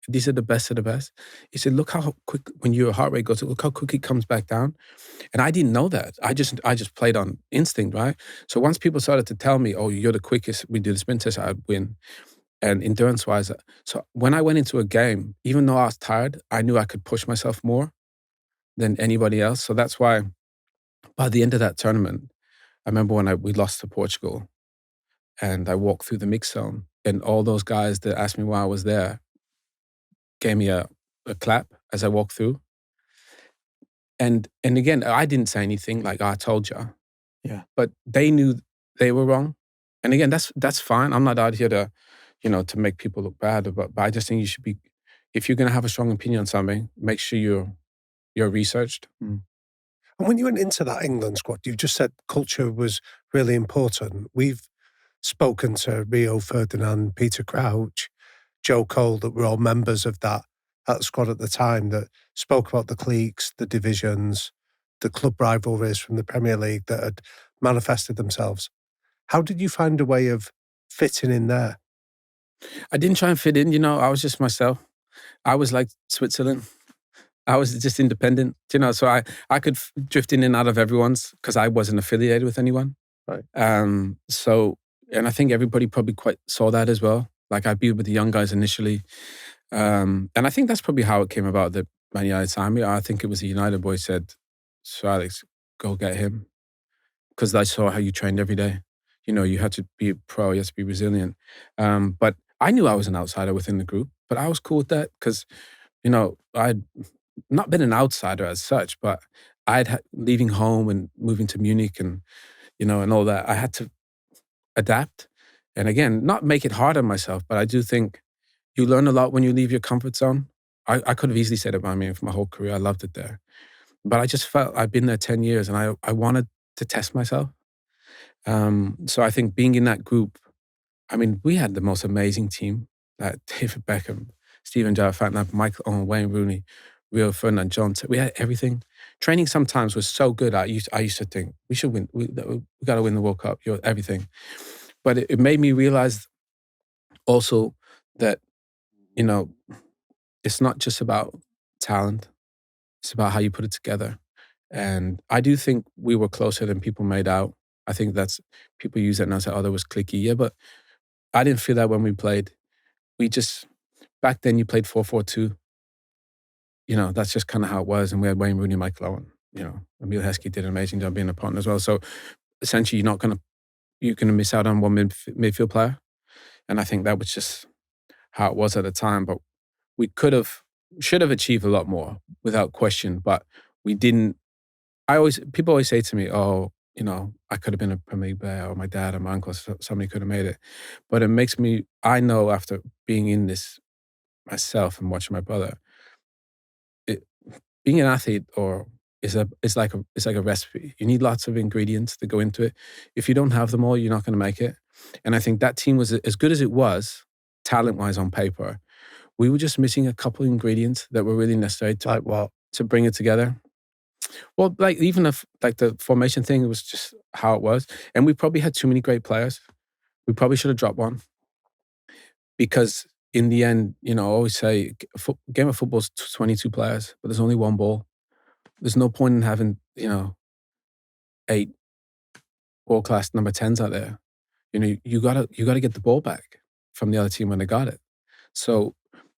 These are the best of the best." He said, "Look how quick, when your heart rate goes, look how quick it comes back down." And I didn't know that. I just played on instinct, right? So once people started to tell me, "Oh, you're the quickest," we do the sprint test, I'd win. And endurance-wise, so when I went into a game, even though I was tired, I knew I could push myself more than anybody else. So that's why by the end of that tournament, I remember when we lost to Portugal and I walked through the mix zone and all those guys that asked me why I was there gave me a clap as I walked through. And again, I didn't say anything like, "I told you." Yeah. But they knew they were wrong. And again, that's fine. I'm not out here to make people look bad, but I just think you should be, if you're going to have a strong opinion on something, make sure you're researched. And when you went into that England squad, you just said culture was really important. We've spoken to Rio Ferdinand, Peter Crouch, Joe Cole, that were all members of that squad at the time, that spoke about the cliques, the divisions, the club rivalries from the Premier League that had manifested themselves. How did you find a way of fitting in there? I didn't try and fit in, I was just myself. I was like Switzerland. I was just independent, so I could drift in and out of everyone's because I wasn't affiliated with anyone. Right. And I think everybody probably quite saw that as well. Like I'd be with the young guys initially. And I think that's probably how it came about that Man United signed me. I think it was a United boy said, "So Alex, go get him." Because I saw how you trained every day. You had to be a pro, you had to be resilient. But I knew I was an outsider within the group, but I was cool with that because, I'd not been an outsider as such, but leaving home and moving to Munich and, and all that, I had to adapt. And again, not make it hard on myself, but I do think you learn a lot when you leave your comfort zone. I could have easily said it about me for my whole career. I loved it there. But I just felt I'd been there 10 years and I wanted to test myself. So I think being in that group, we had the most amazing team. Like David Beckham, Steven Gerrard, Michael Owen, Wayne Rooney, Rio Ferdinand, John. We had everything. Training sometimes was so good. I used to think we should win. We got to win the World Cup. Everything. But it made me realize also that it's not just about talent. It's about how you put it together. And I do think we were closer than people made out. I think that's, people use that and I say, "Oh, that was cliquey." Yeah, but I didn't feel that when we played. Back then you played 4-4-2. That's just kind of how it was. And we had Wayne Rooney, Michael Owen. Emil Heskey did an amazing job being a partner as well. So essentially you're going to miss out on one midfield player. And I think that was just how it was at the time. But we should have achieved a lot more without question, but we didn't. People always say to me, "Oh, I could have been a Premier League player, or my dad or my uncle, somebody could have made it." But it makes me, I know after being in this myself and watching my brother, being an athlete is like a recipe. You need lots of ingredients to go into it. If you don't have them all, you're not going to make it. And I think that team was as good as it was, talent-wise on paper. We were just missing a couple of ingredients that were really necessary to bring it together. Well, like even the formation thing, it was just how it was. And we probably had too many great players. We probably should have dropped one. Because in the end, I always say, game of football is 22 players, but there's only one ball. There's no point in having, 8 world-class number 10s out there. You gotta get the ball back from the other team when they got it. So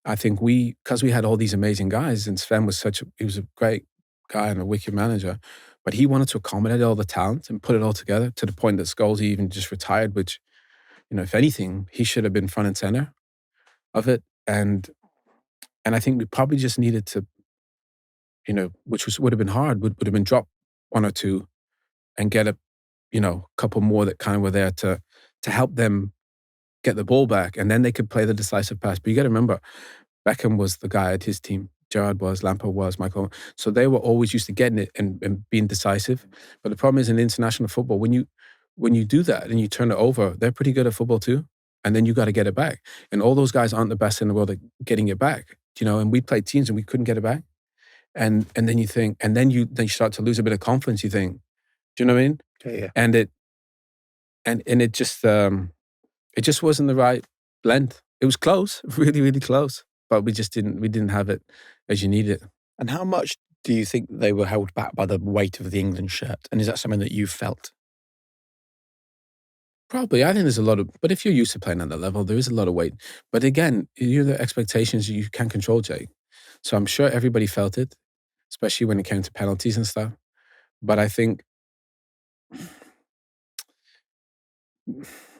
I think because we had all these amazing guys, and Sven was he was a great guy and a wicked manager, but he wanted to accommodate all the talent and put it all together to the point that Scholes even just retired, which, if anything, he should have been front and center of it. And I think we probably just needed to which would have been hard, would have been drop one or two and get a couple more that kind of were there to help them get the ball back, and then they could play the decisive pass. But you got to remember, Beckham was the guy at his team. Gerrard was, Lampard was, Michael. So they were always used to getting it and being decisive. But the problem is in international football, when you do that and you turn it over, they're pretty good at football too. And then you got to get it back. And all those guys aren't the best in the world at getting it back. And we played teams and we couldn't get it back. And then you think, and then you start to lose a bit of confidence. You think, do you know what I mean? Yeah. And it just wasn't the right blend. It was close, really, really close, but we didn't have it as you need it. And how much do you think they were held back by the weight of the England shirt? And is that something that you felt? Probably. I think there's a lot of, but if you're used to playing at that level, there is a lot of weight. But again, the expectations you can't control, Jake. So I'm sure everybody felt it, especially when it came to penalties and stuff. But I think,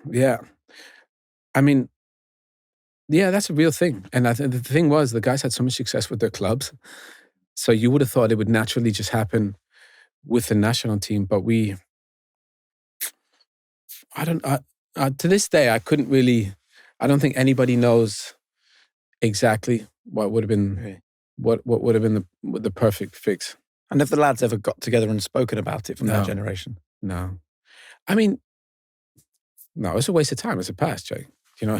yeah. I mean, yeah, that's a real thing. And I think the thing was, the guys had so much success with their clubs. So you would have thought it would naturally just happen with the national team. But to this day, I couldn't really, I don't think anybody knows exactly what would have been, what would have been the perfect fix. And have the lads ever got together and spoken about it from that generation? No. I mean, no, it's a waste of time. It's a past, Jake. My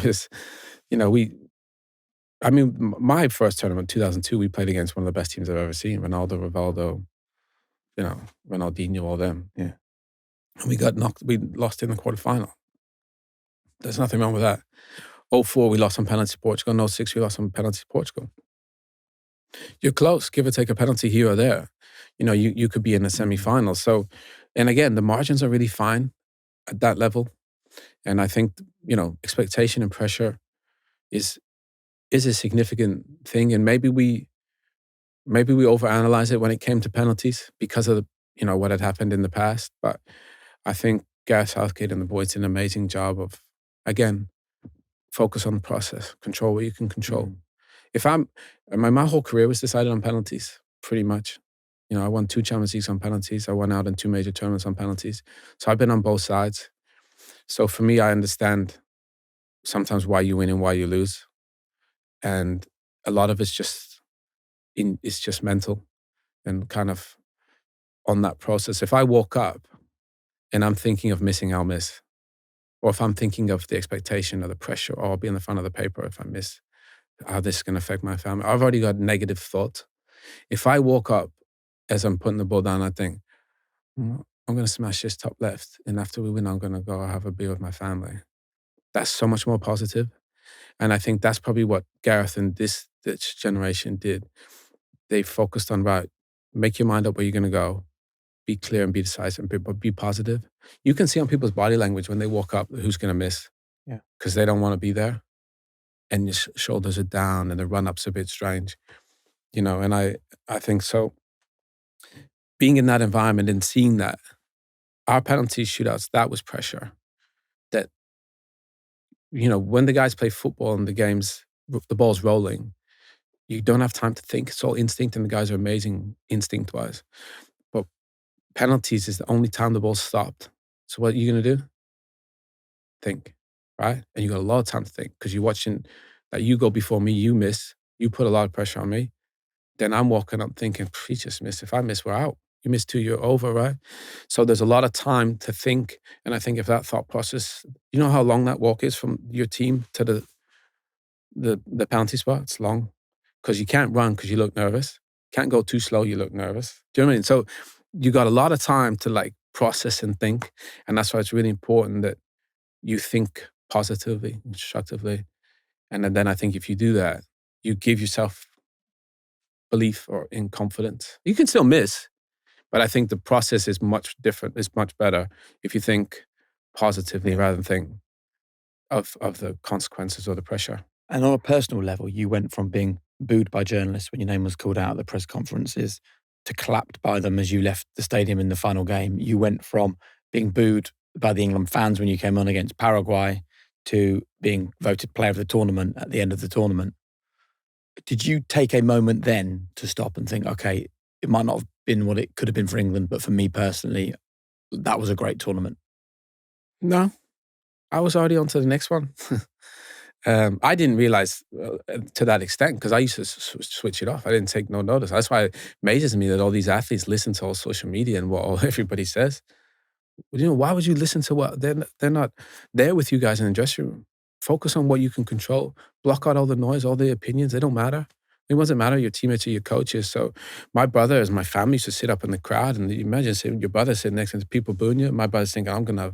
first tournament, 2002, we played against one of the best teams I've ever seen. Ronaldo, Rivaldo, Ronaldinho, all them. Yeah. And we lost in the quarterfinal. There's nothing wrong with that. 2004, we lost on penalty to Portugal. 2006, we lost on penalty to Portugal. You're close, give or take a penalty here or there. You could be in the semi-final. So, and again, the margins are really fine at that level. And I think, expectation and pressure is a significant thing. And maybe we overanalyze it when it came to penalties because of what had happened in the past. But I think Gareth Southgate and the boys did an amazing job of, again, focus on the process, control what you can control. My whole career was decided on penalties, pretty much. I won 2 Champions Leagues on penalties. I won out in 2 major tournaments on penalties. So I've been on both sides. So for me, I understand sometimes why you win and why you lose. And a lot of it's just mental and kind of on that process. If I walk up and I'm thinking of missing, I'll miss. Or if I'm thinking of the expectation or the pressure, or I'll be in the front of the paper if I miss, how this is going to affect my family. I've already got negative thoughts. If I walk up as I'm putting the ball down, I think, I'm going to smash this top left. And after we win, I'm going to go have a beer with my family. That's so much more positive. And I think that's probably what Gareth and this generation did. They focused on, right, make your mind up where you're going to go, be clear and be decisive, but be positive. You can see on people's body language when they walk up who's going to miss. Yeah. Because they don't want to be there. And your shoulders are down and the run-up's a bit strange. And I think so. Being in that environment and seeing that, our penalty shootouts, that was pressure. That, when the guys play football and the games, the ball's rolling, you don't have time to think. It's all instinct and the guys are amazing instinct-wise. But penalties is the only time the ball's stopped. So what are you going to do? Think, right? And you got a lot of time to think because you're watching that you go before me, you miss, you put a lot of pressure on me. Then I'm walking up thinking, he just missed. If I miss, we're out. You miss 2, you're over, right? So there's a lot of time to think. And I think if that thought process, you know how long that walk is from your team to the penalty spot? It's long because you can't run because you look nervous. Can't go too slow, you look nervous. Do you know what I mean? So you got a lot of time to process and think. And that's why it's really important that you think positively, constructively. And then I think if you do that, you give yourself belief or in confidence. You can still miss, but I think the process is much different. It's much better if you think positively rather than think of the consequences or the pressure. And on a personal level, you went from being booed by journalists when your name was called out at the press conferences to clapped by them as you left the stadium in the final game. You went from being booed by the England fans when you came on against Paraguay to being voted player of the tournament at the end of the tournament. Did you take a moment then to stop and think, okay, it might not have been what it could have been for England, but for me personally, that was a great tournament. No, I was already on to the next one. I didn't realize to that extent because I used to switch it off. I didn't take no notice. That's why it amazes me that all these athletes listen to all social media and what all everybody says. Why would you listen to what they're not there with you guys in the dressing room? Focus on what you can control. Block out all the noise, all the opinions. They don't matter. It doesn't matter your teammates or your coaches. So my brothers, my family used to sit up in the crowd, and you imagine your brother sitting next to people booing you. My brother's thinking, I'm gonna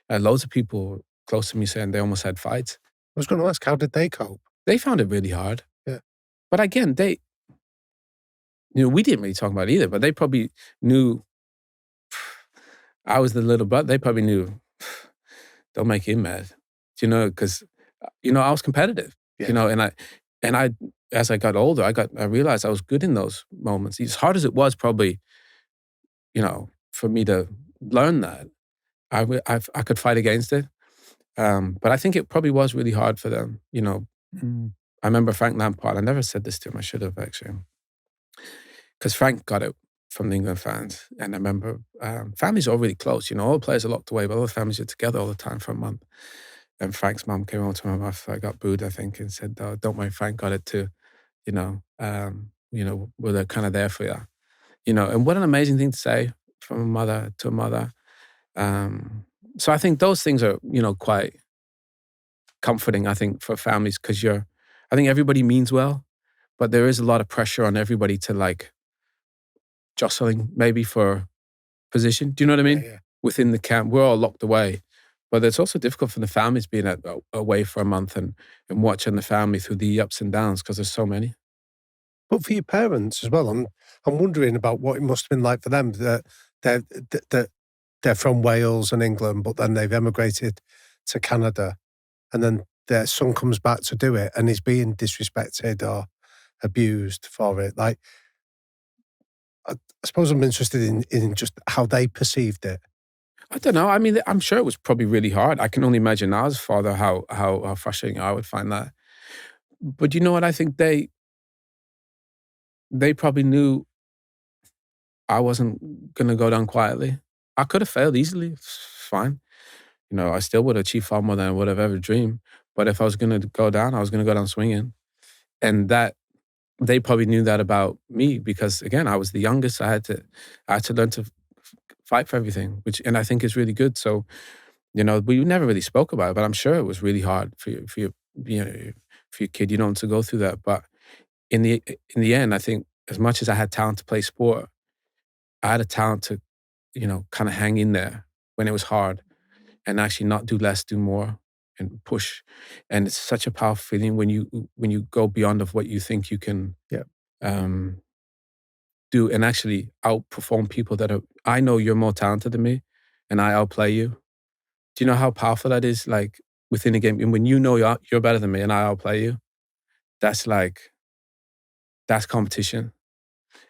have loads of people close to me saying they almost had fights. I was going to ask, how did they cope? They found it really hard. Yeah. But again, we didn't really talk about it either, but they probably knew I was the little brother. They probably knew, don't make him mad, because, I was competitive, and I, as I got older, I realized I was good in those moments. As hard as it was probably, for me to learn that, I could fight against it. But I think it probably was really hard for them. I remember Frank Lampard. I never said this to him. I should have actually, because Frank got it from the England fans. And I remember families are all really close. All the players are locked away, but all the families are together all the time for a month. And Frank's mum came over to him after I got booed, I think, and said, "Oh, don't worry, Frank got it too. We're kind of there for you." And what an amazing thing to say from a mother to a mother. So I think those things are, quite comforting, I think, for families because I think everybody means well, but there is a lot of pressure on everybody to jostling maybe for position. Do you know what I mean? Yeah. Within the camp, we're all locked away. But it's also difficult for the families being away for a month and watching the family through the ups and downs because there's so many. But for your parents as well, I'm wondering about what it must have been like for them that they're from Wales and England, but then they've emigrated to Canada, and then their son comes back to do it and he's being disrespected or abused for it. I suppose I'm interested in just how they perceived it. I don't know. I mean, I'm sure it was probably really hard. I can only imagine as a father how frustrating I would find that. But you know what? I think they probably knew I wasn't going to go down quietly. I could have failed easily. It's fine. I still would have achieved far more than I would have ever dreamed. But if I was going to go down, I was going to go down swinging. And that they probably knew that about me because, again, I was the youngest. I had to learn to fight for everything, and I think is really good. So, we never really spoke about it, but I'm sure it was really hard for your kid, to go through that. But in the end, I think as much as I had talent to play sport, I had a talent to, kind of hang in there when it was hard and actually not do less, do more and push. And it's such a powerful feeling when you go beyond of what you think you can do and actually outperform people I know you're more talented than me and I outplay you. Do you know how powerful that is? Within a game, and when you're better than me and I outplay you, that's competition.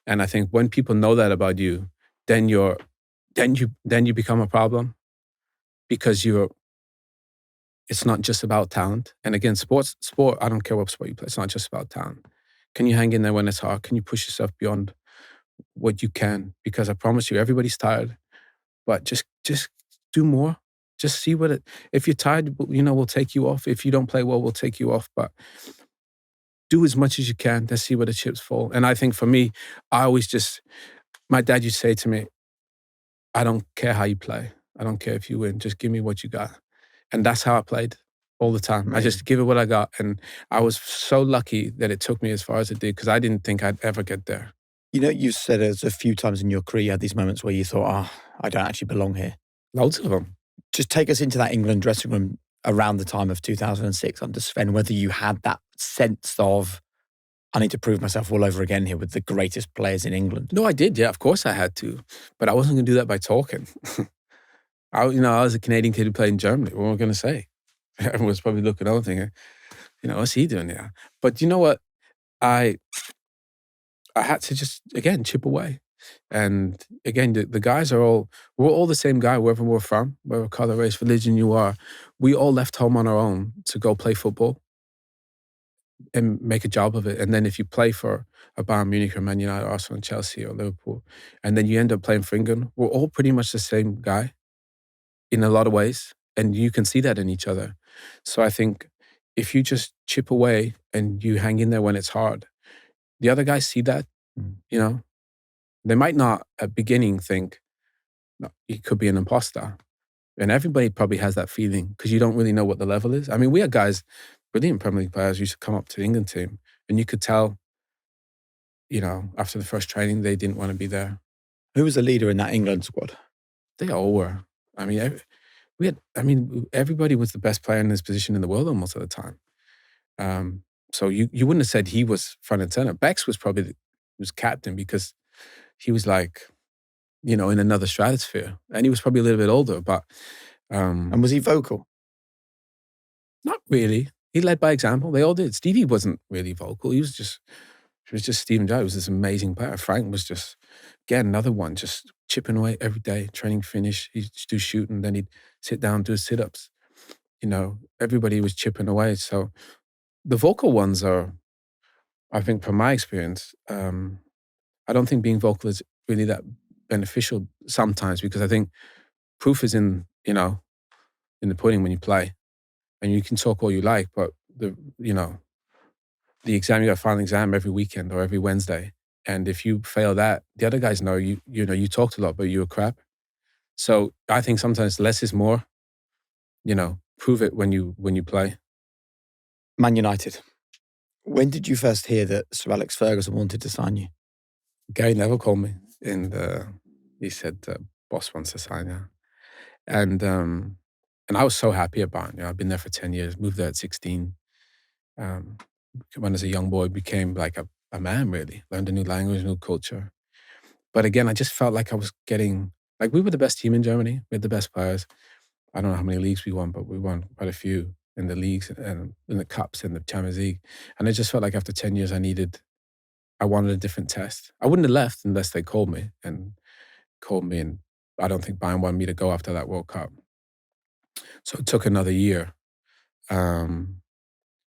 And I think when people know that about you, then you become a problem because it's not just about talent. And again, sport, I don't care what sport you play, it's not just about talent. Can you hang in there when it's hard? Can you push yourself beyond what you can? Because I promise you, everybody's tired, but just do more. Just see if you're tired, we'll take you off. If you don't play well, we'll take you off. But do as much as you can. Let's see where the chips fall. And I think for me, my dad used to say to me, I don't care how you play. I don't care if you win. Just give me what you got. And that's how I played all the time. Right. I just give it what I got. And I was so lucky that it took me as far as it did because I didn't think I'd ever get there. You said it a few times in your career, you had these moments where you thought, I don't actually belong here. Loads of them. Just take us into that England dressing room around the time of 2006 under Sven, whether you had that sense of, I need to prove myself all over again here with the greatest players in England. No, I did. Yeah, of course I had to. But I wasn't going to do that by talking. I was a Canadian kid who played in Germany. What am I going to say? Everyone was probably looking over thinking, what's he doing here? But you know what? I had to just, again, chip away. And again, the guys we're all the same guy, wherever we're from, whatever color, race, religion you are. We all left home on our own to go play football. and make a job of it. And then if you play for a Bayern Munich or Man United, Arsenal, Chelsea or Liverpool, and then you end up playing for England, we're all pretty much the same guy in a lot of ways. And you can see that in each other. So I think if you just chip away and you hang in there when it's hard, the other guys see that, you know. They might not at beginning think he could be an imposter. And everybody probably has that feeling because you don't really know what the level is. I mean, we had guys, brilliant Premier League players, used to come up to the England team and you could tell, you know, after the first training, they didn't want to be there. Who was the leader in that England squad? They all were. I mean, everybody was the best player in his position in the world almost at the time. So you wouldn't have said he was front and center. Bex was probably was captain because he was like, you know, in another stratosphere. And he was probably a little bit older, but... and was he vocal? Not really. He led by example. They all did. Stevie wasn't really vocal. He was just Stephen Jai. He was this amazing player. Frank was just, again, another one, just chipping away every day, training finish. He'd do shooting, then he'd sit down, do his sit-ups. You know, everybody was chipping away. So the vocal ones are, I think from my experience, I don't think being vocal is really that beneficial sometimes because I think proof is in the pudding when you play. And you can talk all you like, but the exam, you got a final exam every weekend or every Wednesday. And if you fail that, the other guys know you talked a lot, but you were crap. So I think sometimes less is more. You know, prove it when you play. Man United. When did you first hear that Sir Alex Ferguson wanted to sign you? Gary Neville called me and he said, boss wants to sign you. And I was so happy at Bayern. You know, I've been there for 10 years, moved there at 16. When as a young boy, became like a man really, learned a new language, new culture. But again, I just felt like I was getting, like we were the best team in Germany. We had the best players. I don't know how many leagues we won, but we won quite a few in the leagues and in the cups and the Champions League. And I just felt like after 10 years, I wanted a different test. I wouldn't have left unless they called me and I don't think Bayern wanted me to go after that World Cup. So it took another year. And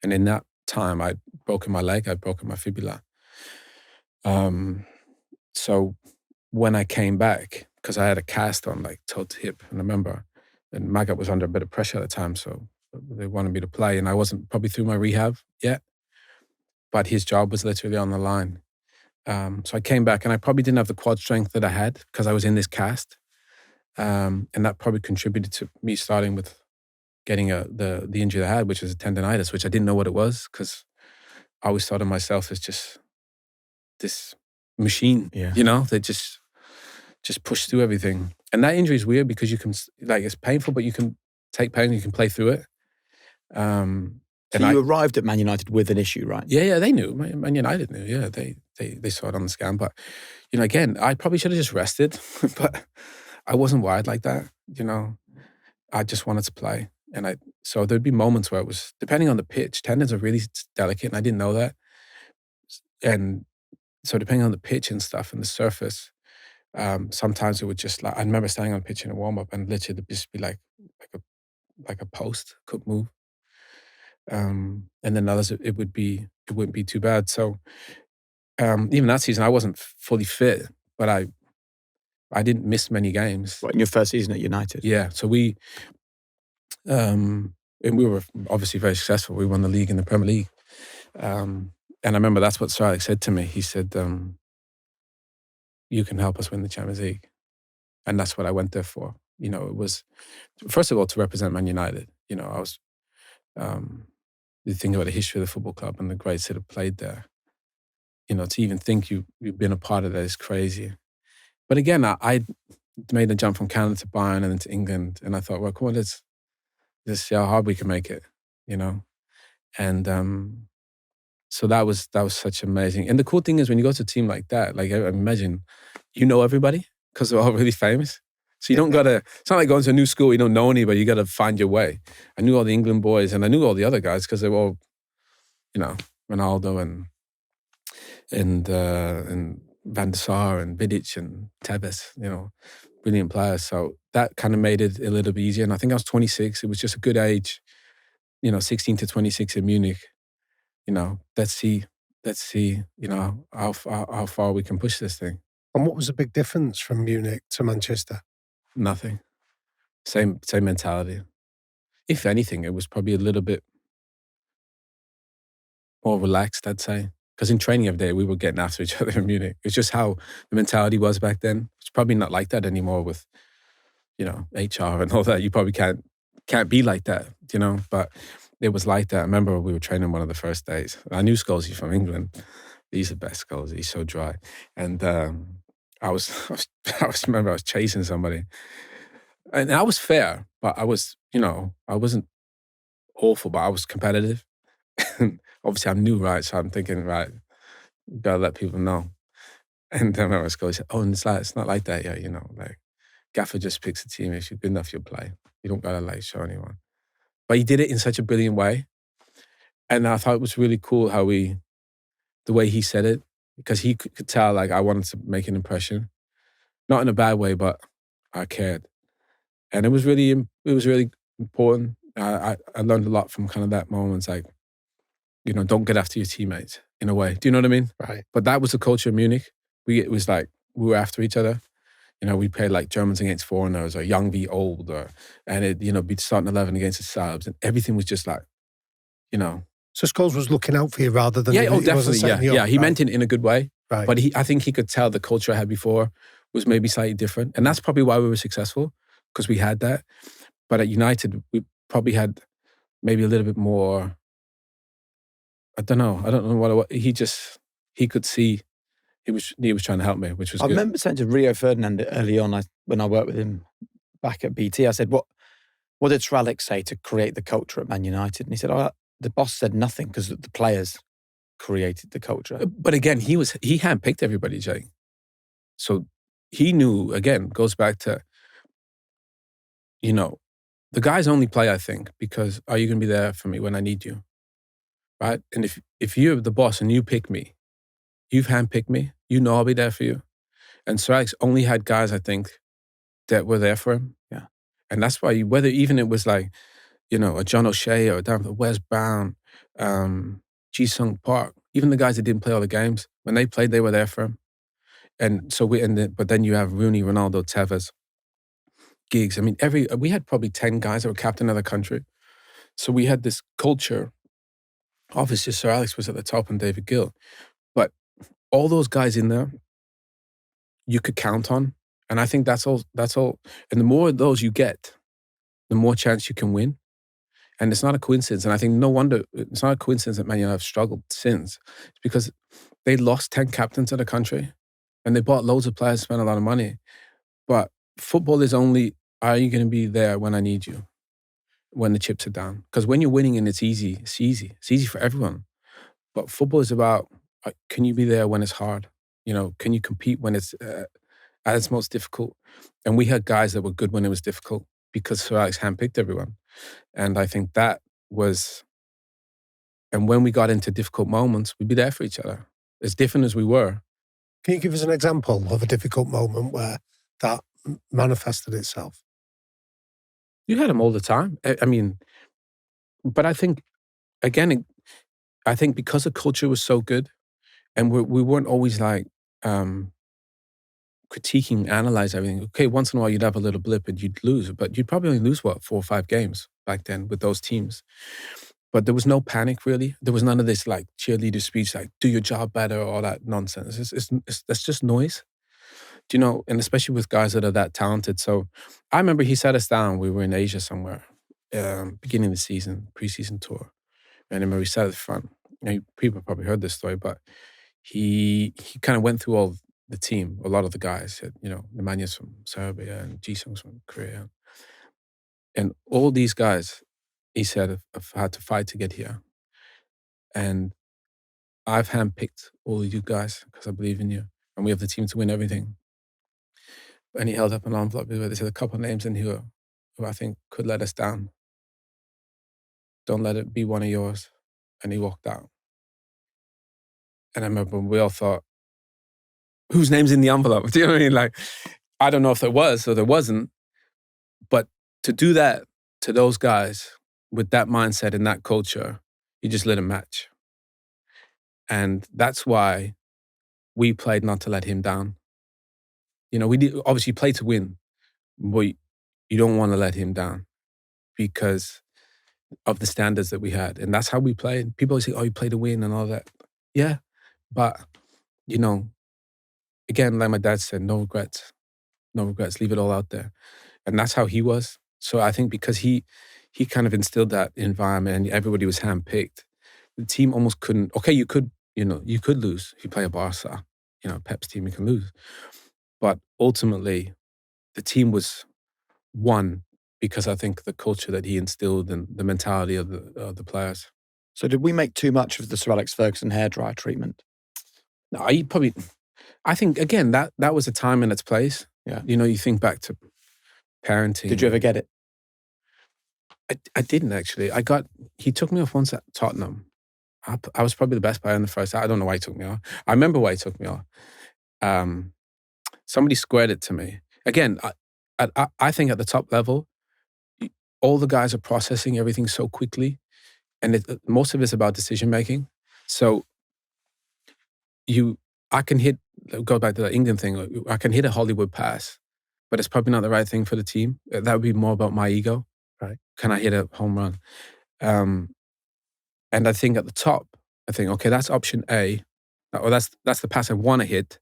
in that time, I'd broken my leg, I'd broken my fibula. So when I came back, because I had a cast on like toe to hip, and I remember, and Magath was under a bit of pressure at the time, so they wanted me to play, and I wasn't probably through my rehab yet, but his job was literally on the line. So I came back, and I probably didn't have the quad strength that I had because I was in this cast, and that probably contributed to me starting with getting the injury I had, which was a tendonitis, which I didn't know what it was because I always thought of myself as just this machine, you know, that just push through everything. And that injury is weird because you can, like, it's painful, but you can take pain, you can play through it. So you arrived at Man United with an issue, right? Yeah, they knew. Man United knew. Yeah, they saw it on the scan. But, you know, again, I probably should have just rested, but I wasn't wired like that, you know. I just wanted to play. And so there'd be moments where it was, depending on the pitch, tendons are really delicate, and I didn't know that. And so depending on the pitch and stuff and the surface, sometimes it would just like, I remember standing on the pitch in a warm-up and literally it'd just be like a post could move. And then others, it wouldn't be too bad. So even that season, I wasn't fully fit, but I didn't miss many games. What, in your first season at United? Yeah. So and we were obviously very successful. We won the league in the Premier League. And I remember that's what Sir Alex said to me. He said, you can help us win the Champions League. And that's what I went there for. You know, it was, first of all, to represent Man United. You know, I was, you think about the history of the football club and the greats that have played there. You know, to even think you've been a part of that is crazy. But again, I made a jump from Canada to Bayern and then to England. And I thought, well, come on, let's see how hard we can make it, you know? And so that was such amazing. And the cool thing is when you go to a team like that, like I imagine, you know everybody because they're all really famous. So you don't gotta, it's not like going to a new school, you don't know anybody, you gotta find your way. I knew all the England boys and I knew all the other guys because they were all, you know, Ronaldo and Van der Sar and Vidic and Tevez, you know, brilliant players. So that kind of made it a little bit easier. And I think I was 26. It was just a good age, you know, 16 to 26 in Munich. let's see, how far we can push this thing. And what was the big difference from Munich to Manchester? Nothing. Same mentality. If anything, it was probably a little bit more relaxed, I'd say. Because in training every day, we were getting after each other in Munich. It's just how the mentality was back then. It's probably not like that anymore with, HR and all that. You probably can't be like that, but it was like that. I remember we were training one of the first days. I knew Scholesy from England. He's the best Scholesy. He's so dry. And I remember I was chasing somebody. And I was fair, but I wasn't awful, but I was competitive. Obviously, I'm new, right? So I'm thinking, right, gotta let people know. And I remember Scholesy said, "Oh, and it's not like that yet, like Gaffer just picks a team. If you're good enough, you'll play. You don't gotta show anyone." But he did it in such a brilliant way. And I thought it was really cool the way he said it, because he could tell I wanted to make an impression. Not in a bad way, but I cared. And it was really important. I learned a lot from kind of that moment. Don't get after your teammates in a way. Do you know what I mean? Right. But that was the culture of Munich. It was we were after each other. We played Germans against foreigners or young v old, and be starting 11 against the Serbs, and everything was just So Scholes was looking out for you rather than definitely, yeah. He right. meant it in a good way, Right. but I think he could tell the culture I had before was maybe slightly different, and that's probably why we were successful, because we had that. But at United, we probably had maybe a little bit more. I don't know what he could see. He was trying to help me, which was I good. remember saying to Rio Ferdinand early on, when I worked with him back at BT, I said, what did Sir Alex say to create the culture at Man United? And he said, the boss said nothing because the players created the culture. But again, he handpicked everybody, Jay. So he knew, again, goes back to, the guys only play, I think, because are you going to be there for me when I need you? Right? And if you're the boss and you pick me, you've handpicked me, I'll be there for you. And Sir Alex only had guys, I think, that were there for him. Yeah. And that's why, whether even it was a John O'Shea or a Wes Brown, Ji-Sung Park, even the guys that didn't play all the games, when they played, they were there for him. And so but then you have Rooney, Ronaldo, Tevez, Giggs. I mean, we had probably 10 guys that were captain of the country. So we had this culture. Obviously, Sir Alex was at the top and David Gill. But all those guys in there, you could count on. And I think that's all. And the more of those you get, the more chance you can win. And it's not a coincidence. And I think no wonder it's not a coincidence that Man United have struggled since. It's because they lost 10 captains of the country and they bought loads of players, spent a lot of money. But football is only, are you going to be there when I need you? When the chips are down? Because when you're winning and it's easy. It's easy for everyone. But football is about, can you be there when it's hard? Can you compete when it's at its most difficult? And we had guys that were good when it was difficult because Sir Alex handpicked everyone. And I think that was, and when we got into difficult moments, we'd be there for each other, as different as we were. Can you give us an example of a difficult moment where that manifested itself? You had them all the time. I mean, but I think, again, I think because the culture was so good and we weren't always critiquing, analyze everything. Okay, once in a while you'd have a little blip and you'd lose, but you'd probably only lose, 4 or 5 games back then with those teams. But there was no panic, really. There was none of this cheerleader speech, do your job better, all that nonsense. That's just noise. And especially with guys that are that talented. So I remember he sat us down. We were in Asia somewhere, beginning of the season, preseason tour. And I remember he sat at the front. People probably heard this story, but he kind of went through all the team, a lot of the guys. Nemanya's from Serbia and Ji-Sung's from Korea. And all these guys, he said, have had to fight to get here. And I've handpicked all of you guys because I believe in you. And we have the team to win everything. And he held up an envelope where they said a couple of names in here who I think could let us down. Don't let it be one of yours. And he walked out. And I remember we all thought, whose name's in the envelope? Do you know what I mean? I don't know if there was or there wasn't. But to do that to those guys with that mindset and that culture, you just lit a match. And that's why we played not to let him down. We did obviously play to win, but you don't want to let him down because of the standards that we had. And that's how we played. People always say, oh, you play to win and all that. Yeah. But, again, like my dad said, no regrets. No regrets. Leave it all out there. And that's how he was. So I think because he kind of instilled that environment and everybody was handpicked, the team almost couldn't. Okay, you could lose if you play a Barca, Pep's team, you can lose. But ultimately, the team was won because I think the culture that he instilled and the mentality of the players. So did we make too much of the Sir Alex Ferguson hairdryer treatment? No, I think, again, that was a time and its place. Yeah. You think back to parenting. Did you ever get it? I didn't actually. He took me off once at Tottenham. I was probably the best player in the first. I don't know why he took me off. I remember why he took me off. Somebody squared it to me. Again, I think at the top level, all the guys are processing everything so quickly, and most of it's about decision making. So I can go back to the England thing. I can hit a Hollywood pass, but it's probably not the right thing for the team. That would be more about my ego. Right. Can I hit a home run? And I think at the top, okay, that's option A, or that's the pass I want to hit,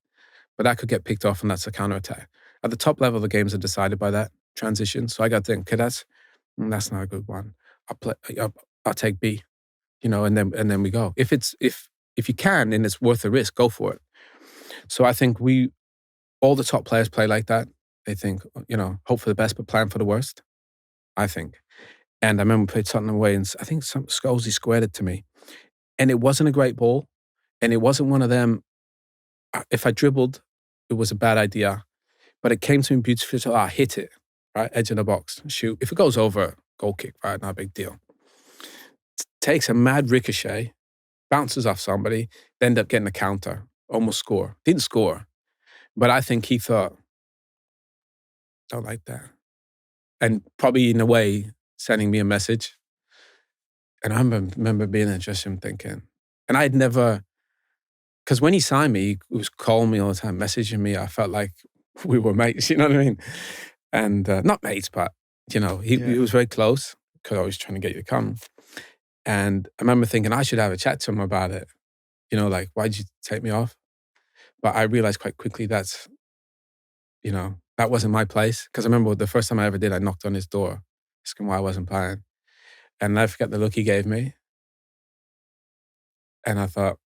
but that could get picked off and that's a counterattack. At the top level, the games are decided by that transition. So I got to think, okay, that's not a good one. I'll take B, and then we go. If you can and it's worth the risk, go for it. So I think all the top players play like that. They think, hope for the best, but plan for the worst, I think. And I remember we played Tottenham away, and I think Scholesy squared it to me. And it wasn't a great ball, and it wasn't one of them, if I dribbled, it was a bad idea. But it came to me beautifully, so I hit it, right? Edge of the box, shoot. If it goes over, goal kick, right? Not a big deal. Takes a mad ricochet, bounces off somebody, end up getting a counter, almost score. Didn't score. But I think he thought, don't like that. And probably in a way, sending me a message. And I remember being in the dressing room thinking, and I'd never, because when he signed me, he was calling me all the time, messaging me. I felt like we were mates, you know what I mean? And not mates, but, he was very close because I was trying to get you to come. And I remember thinking I should have a chat to him about it. Like, why'd you take me off? But I realized quite quickly that's, that wasn't my place. Because I remember the first time I ever did, I knocked on his door, asking why I wasn't playing. And I forget the look he gave me. And I thought,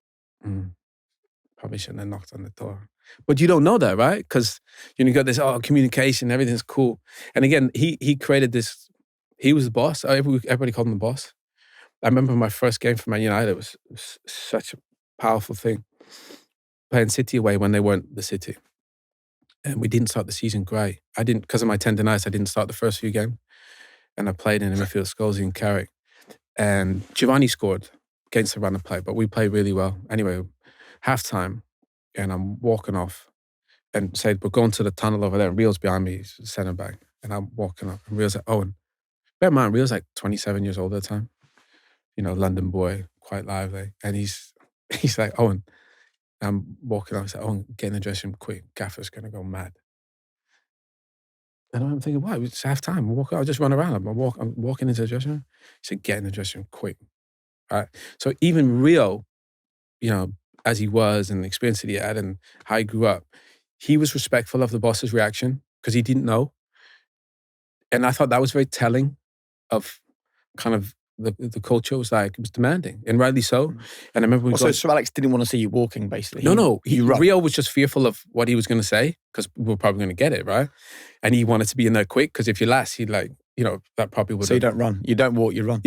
probably shouldn't have knocked on the door. But you don't know that, right? Because you got this, communication, everything's cool. And again, he created this, he was the boss. Everybody called him the boss. I remember my first game for Man United, it was such a powerful thing. Playing City away when they weren't the City. And we didn't start the season great. Because of my tendonitis, I didn't start the first few games. And I played in the midfield, Scholesy and Carrick. And Giovanni scored against the run of play, but we played really well. Anyway, halftime, and I'm walking off and said, we're going to the tunnel over there. And Real's behind me, he's centre back. And I'm walking up, and Real's like, Owen. Bear in mind, Real's like 27 years old at the time. London boy, quite lively. And he's like, Owen. I'm walking up, I said, Owen, get in the dressing room quick. Gaffer's going to go mad. And I'm thinking, why? It's half time. I'll just run around. I'm walking into the dressing room. He said, get in the dressing room quick. All right. So even Rio, as he was and the experience that he had and how he grew up, he was respectful of the boss's reaction because he didn't know. And I thought that was very telling of kind of the culture. Was like, it was demanding, and rightly so. And I remember so Sir Alex didn't want to see you walking, basically. No. Rio was just fearful of what he was going to say because we were probably going to get it, right? And he wanted to be in there quick because if you last, he'd like, that probably would. So you don't run, you don't walk, you run.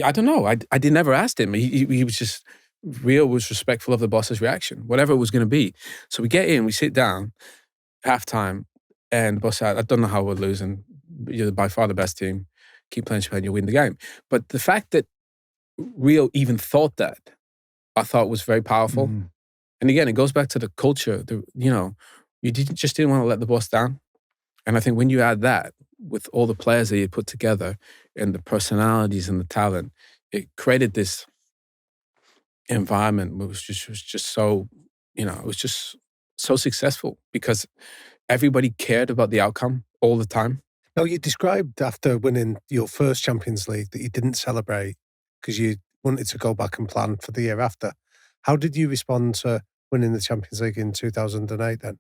I don't know. I did never ask him. He was just, Rio was respectful of the boss's reaction, whatever it was going to be. So we get in, we sit down, halftime, and the boss said, I don't know how we're losing. You're by far the best team. Keep playing Spain, you'll win the game. But the fact that Rio even thought that, I thought was very powerful. Mm. And again, it goes back to the culture. You just didn't want to let the boss down. And I think when you add that with all the players that you put together and the personalities and the talent, it created this environment was just so, it was just so successful because everybody cared about the outcome all the time. Now, you described after winning your first Champions League that you didn't celebrate because you wanted to go back and plan for the year after. How did you respond to winning the Champions League in 2008 then?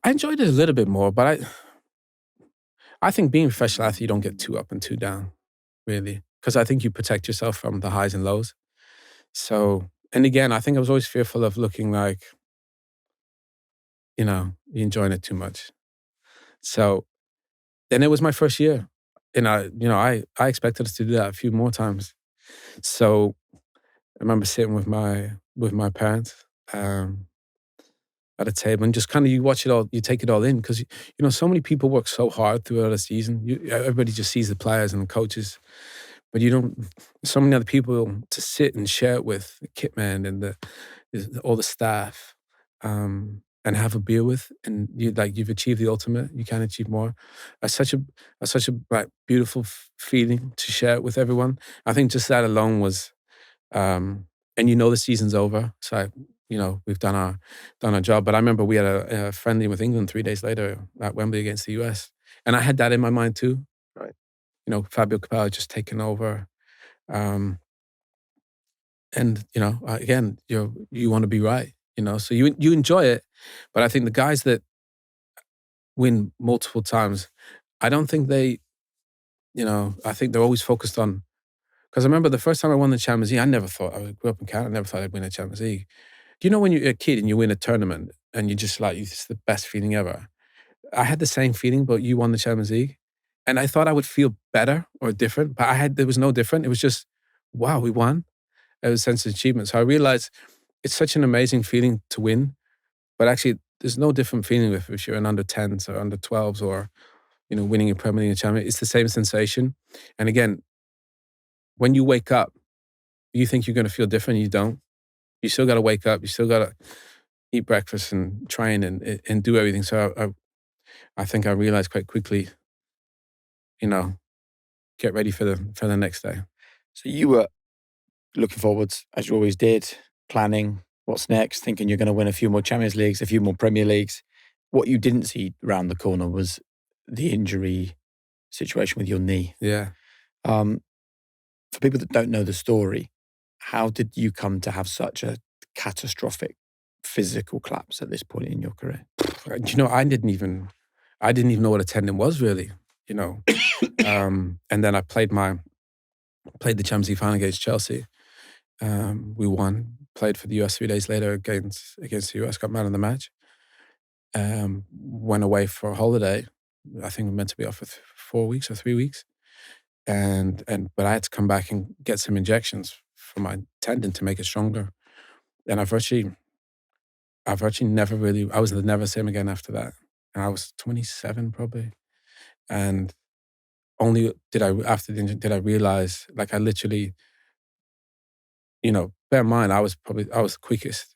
I enjoyed it a little bit more, but I think being a professional athlete, you don't get too up and too down, really, because I think you protect yourself from the highs and lows. So, and again, I think I was always fearful of looking like, you're enjoying it too much. So then it was my first year. And I expected us to do that a few more times. So I remember sitting with my parents at a table and just kind of you watch it all, you take it all in because so many people work so hard throughout a season. Everybody just sees the players and the coaches, but you don't. So many other people to sit and share it with, the kit man and all the staff, and have a beer with, and you've achieved the ultimate. You can't achieve more. It's such a like beautiful feeling to share it with everyone. I think just that alone was, and the season's over, so we've done our job. But I remember we had a friendly with England 3 days later at Wembley against the US, and I had that in my mind too. Right. Fabio Capello just taken over, and again, you want to be right. So you enjoy it, but I think the guys that win multiple times, I don't think they, I think they're always focused on, because I remember the first time I won the Champions League, I grew up in Canada, I never thought I'd win a Champions League. Do you know when you're a kid and you win a tournament and you just like, it's the best feeling ever? I had the same feeling, but you won the Champions League. And I thought I would feel better or different, but there was no different. It was just, wow, we won. It was a sense of achievement. So I realized it's such an amazing feeling to win, but actually there's no different feeling if you're an under 10s or under 12s or, winning a Premier League champion. It's the same sensation. And again, when you wake up, you think you're going to feel different. You don't. You still got to wake up. You still got to eat breakfast and train and do everything. So I think I realized quite quickly, get ready for the next day. So you were looking forwards, as you always did, planning what's next, thinking you're going to win a few more Champions Leagues, a few more Premier Leagues. What you didn't see around the corner was the injury situation with your knee. Yeah. For people that don't know the story, how did you come to have such a catastrophic physical collapse at this point in your career? I didn't even know what a tendon was really, and then I played the Champions League final against Chelsea. We won, played for the US 3 days later against the US, got man of the match. Went away for a holiday. I think we were meant to be off for 4 weeks or 3 weeks. But I had to come back and get some injections for my tendon to make it stronger. And I've virtually never really, I was never the same again after that. And I was 27 probably. And only after the injury, did I realize, like I literally, bear in mind, I was the quickest,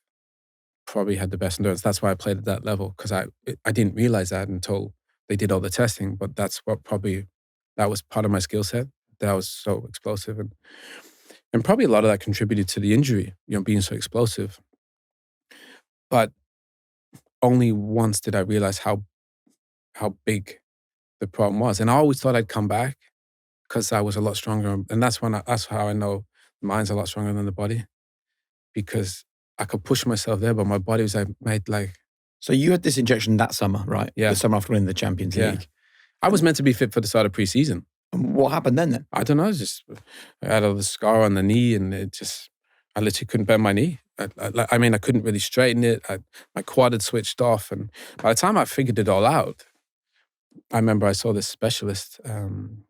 probably had the best endurance. That's why I played at that level, because I didn't realize that until they did all the testing, but that was part of my skill set, that I was so explosive. And probably a lot of that contributed to the injury, being so explosive. But only once did I realize how big the problem was. And I always thought I'd come back because I was a lot stronger. And that's how I know the mind's a lot stronger than the body, because I could push myself there, but my body was made like. So you had this injection that summer, right? Yeah. The summer after winning the Champions League. I was meant to be fit for the start of pre-season. And what happened then? I don't know. I had a scar on the knee, and I literally couldn't bend my knee. I couldn't really straighten it. My quad had switched off, and by the time I figured it all out, I remember I saw this specialist in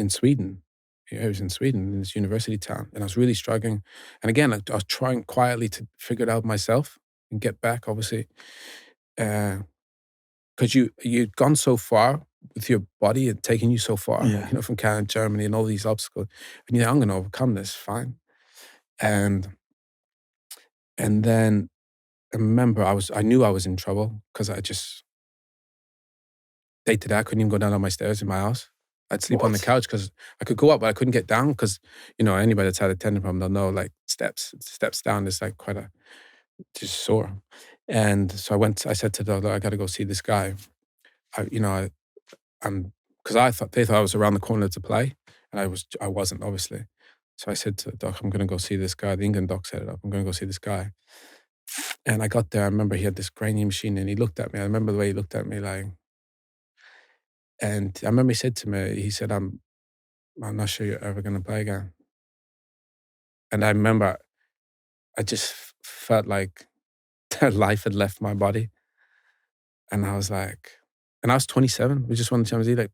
Sweden. It was in Sweden, in this university town, and I was really struggling. And again, I was trying quietly to figure it out myself and get back, obviously. Because you'd gone so far with your body, and taken you so far, from Canada, Germany, and all these obstacles. And you're like, I'm going to overcome this, fine. And then I remember I knew I was in trouble, because I just, day to day, I couldn't even go down on my stairs in my house. I'd sleep on the What? couch because I could go up, but I couldn't get down because, anybody that's had a tendon problem, they'll know like steps down is like quite just sore. And so I said to the doctor, I got to go see this guy. I'm because they thought I was around the corner to play, and I wasn't, obviously. So I said to the doc, I'm going to go see this guy. The England doc set it up. I'm going to go see this guy. And I got there. I remember he had this grainy machine, and he looked at me. I remember the way he looked at me, like, and I remember he said to me, he said, I'm not sure you're ever going to play again. And I remember I just felt like life had left my body. And I was like, and I was 27. We just won the Champions League like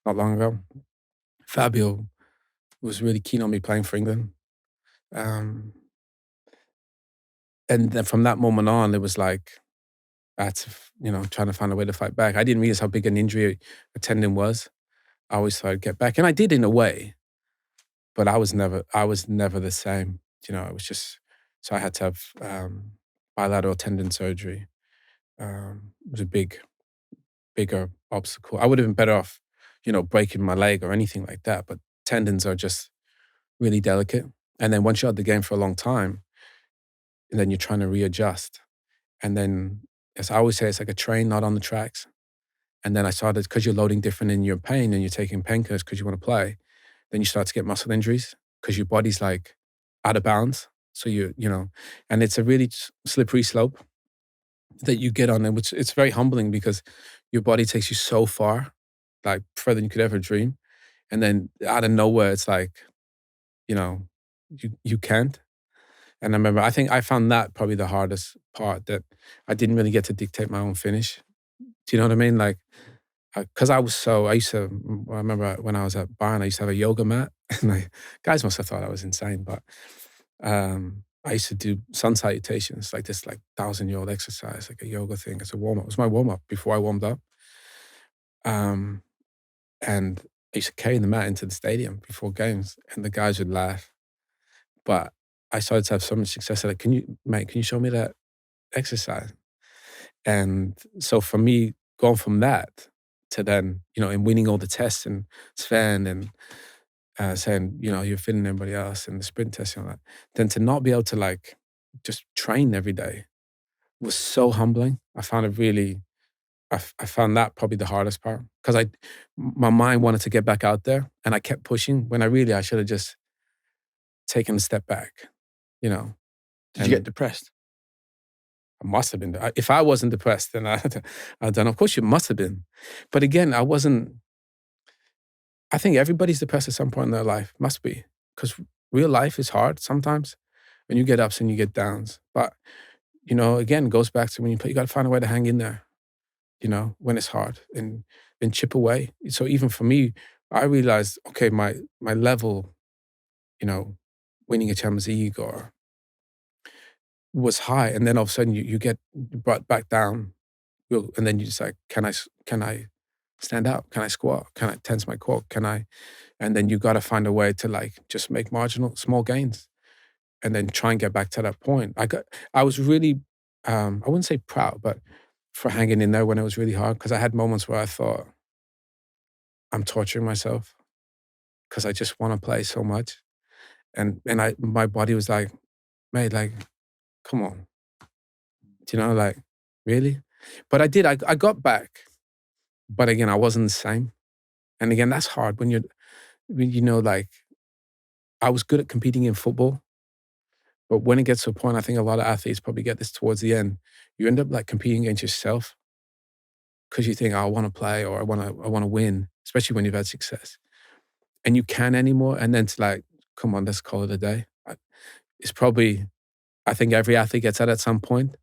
not long ago. Fabio was really keen on me playing for England. And then from that moment on, it was like, I had to, trying to find a way to fight back. I didn't realize how big an injury a tendon was. I always thought I'd get back. And I did in a way, but I was never the same. It was just, so I had to have bilateral tendon surgery. It was a bigger obstacle. I would have been better off, breaking my leg or anything like that. But tendons are just really delicate. And then once you're out the game for a long time, and then you're trying to readjust. And then, as I always say, it's like a train not on the tracks. And then I started, because you're loading different in your pain and you're taking painkillers because you want to play, then you start to get muscle injuries because your body's like out of bounds. So and it's a really slippery slope that you get on, and which it's very humbling because your body takes you so far, like further than you could ever dream. And then out of nowhere, it's like, you can't. And I remember, I think I found that probably the hardest part, that I didn't really get to dictate my own finish. Do you know what I mean? Like, because I remember when I was at Bayern, I used to have a yoga mat. And guys must have thought I was insane, but I used to do sun salutations, like this 1,000-year-old exercise, like a yoga thing. It's a warm-up. It was my warm-up before I warmed up. And I used to carry the mat into the stadium before games, and the guys would laugh. But I started to have so much success. Like, can you show me that exercise? And so for me, going from that to then, and winning all the tests and Sven and saying, you're fitting everybody else and the sprint test and all that, then to not be able to just train every day was so humbling. I found it really, I found that probably the hardest part, because my mind wanted to get back out there and I kept pushing when I should have just taken a step back. Did you get depressed? I must have been. If I wasn't depressed, then I'd done. Of course, you must have been. But again, I wasn't. I think everybody's depressed at some point in their life. Must be. Because real life is hard sometimes. When you get ups and you get downs. But, again, it goes back to when you got to find a way to hang in there, when it's hard, and chip away. So even for me, I realized, okay, my level, winning a Champions League was high, and then all of a sudden you get brought back down, and then you just like, can I stand up? Can I squat? Can I tense my core? And then you got to find a way to just make marginal small gains, and then try and get back to that point. I was really, I wouldn't say proud, but for hanging in there when it was really hard, because I had moments where I thought, I'm torturing myself because I just want to play so much, and my body was like, mate, come on. Really? But I did. I got back. But again, I wasn't the same. And again, that's hard when I was good at competing in football. But when it gets to a point, I think a lot of athletes probably get this towards the end, you end up competing against yourself because you think, oh, I want to play, or I want to win, especially when you've had success. And you can't anymore. And then it's like, come on, let's call it a day. It's probably, I think every athlete gets that at some point.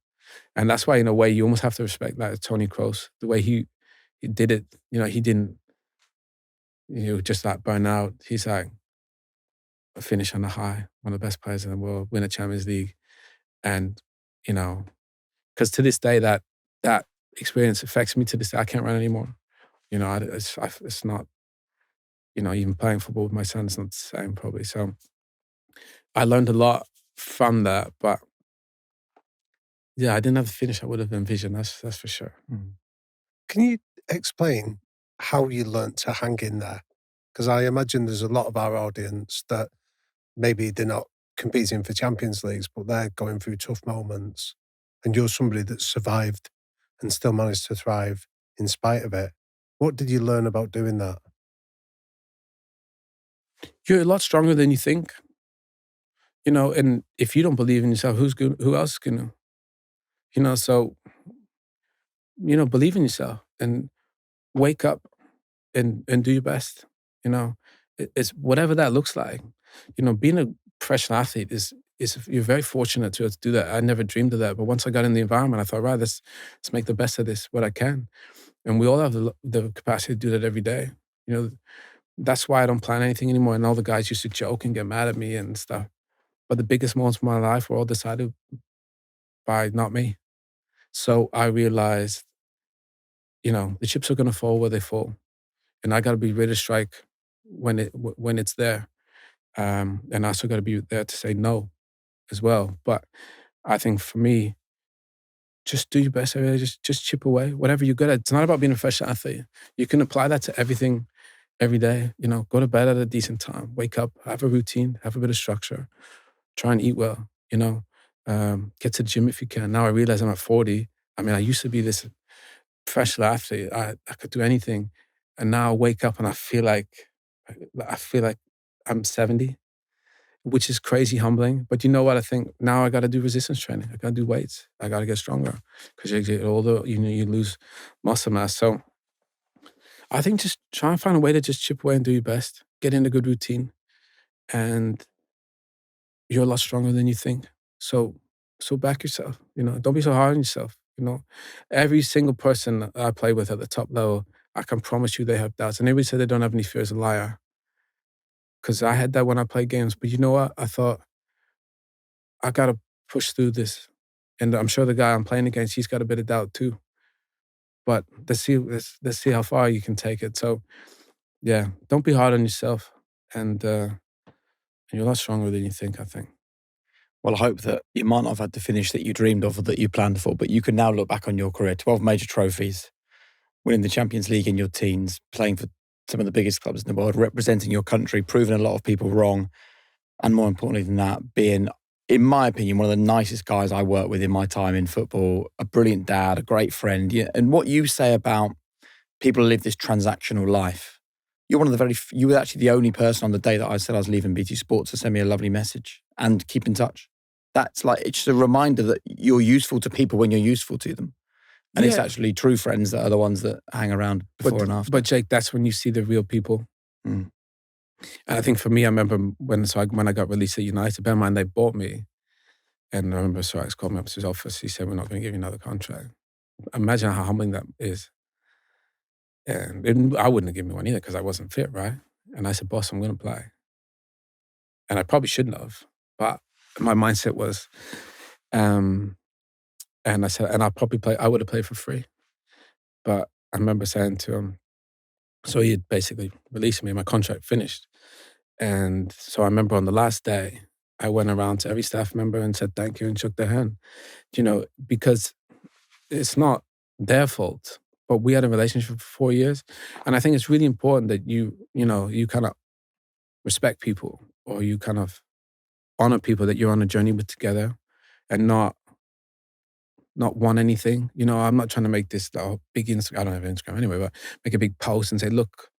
And that's why, in a way, you almost have to respect Tony Kroos, the way he did it. He didn't, just burn out. He's finish on a high, one of the best players in the world, win a Champions League. And, because to this day, that experience affects me to this day. I can't run anymore. It's not, even playing football with my son is not the same probably. So I learned a lot from that, but yeah, I didn't have the finish I would have envisioned. That's for sure. Can you explain how you learnt to hang in there? Because I imagine there's a lot of our audience that maybe they're not competing for Champions Leagues, but they're going through tough moments. And you're somebody that survived and still managed to thrive in spite of it. What did you learn about doing that? You're a lot stronger than you think. And if you don't believe in yourself, who else is gonna? So, believe in yourself and wake up and do your best. It's whatever that looks like. Being a professional athlete is you're very fortunate to do that. I never dreamed of that, but once I got in the environment, I thought, right, let's make the best of this, what I can. And we all have the capacity to do that every day. That's why I don't plan anything anymore. And all the guys used to joke and get mad at me and stuff. But the biggest moments of my life were all decided by not me. So I realized, the chips are going to fall where they fall. And I got to be ready to strike when it's there. And I also got to be there to say no as well. But I think for me, just do your best every day. Just chip away, whatever you're good at. It's not about being a professional athlete. You can apply that to everything every day. Go to bed at a decent time, wake up, have a routine, have a bit of structure, try and eat well, get to the gym if you can. Now I realize I'm at 40. I used to be this professional athlete. I could do anything. And now I wake up and I feel like I'm 70, which is crazy humbling. But you know what? I think now I got to do resistance training. I got to do weights. I got to get stronger because you get older, you lose muscle mass. So I think just try and find a way to just chip away and do your best. Get in a good routine. And you're a lot stronger than you think. So back yourself. Don't be so hard on yourself. Every single person I play with at the top level, I can promise you they have doubts. And everybody said they don't have any fear is a liar. Because I had that when I played games. But you know what? I thought, I got to push through this. And I'm sure the guy I'm playing against, he's got a bit of doubt too. But let's see how far you can take it. So, yeah, don't be hard on yourself. And you're a lot stronger than you think, I think. Well, I hope that you might not have had the finish that you dreamed of or that you planned for, but you can now look back on your career, 12 major trophies, winning the Champions League in your teens, playing for some of the biggest clubs in the world, representing your country, proving a lot of people wrong, and more importantly than that, being, in my opinion, one of the nicest guys I worked with in my time in football, a brilliant dad, a great friend. And what you say about people who live this transactional life, you were actually the only person on the day that I said I was leaving BT Sports to send me a lovely message and keep in touch. That's it's just a reminder that you're useful to people when you're useful to them. And it's actually true friends that are the ones that hang around before and after. But Jake, that's when you see the real people. And I think for me, I remember when I got released at United, bear in mind they bought me. And I remember Sir Alex called me up to his office. He said, we're not going to give you another contract. Imagine how humbling that is. And I wouldn't have given me one either because I wasn't fit, right? And I said, boss, I'm going to play. And I probably shouldn't have. But my mindset was, and I said, and I would have played for free. But I remember saying to him, so he had basically released me, my contract finished. And so I remember on the last day, I went around to every staff member and said thank you and shook their hand. Because it's not their fault, but we had a relationship for 4 years. And I think it's really important that you kind of respect people, or you kind of honor people that you're on a journey with together, and not want anything. I'm not trying to make this big Instagram. I don't have Instagram anyway, but make a big post and say, look,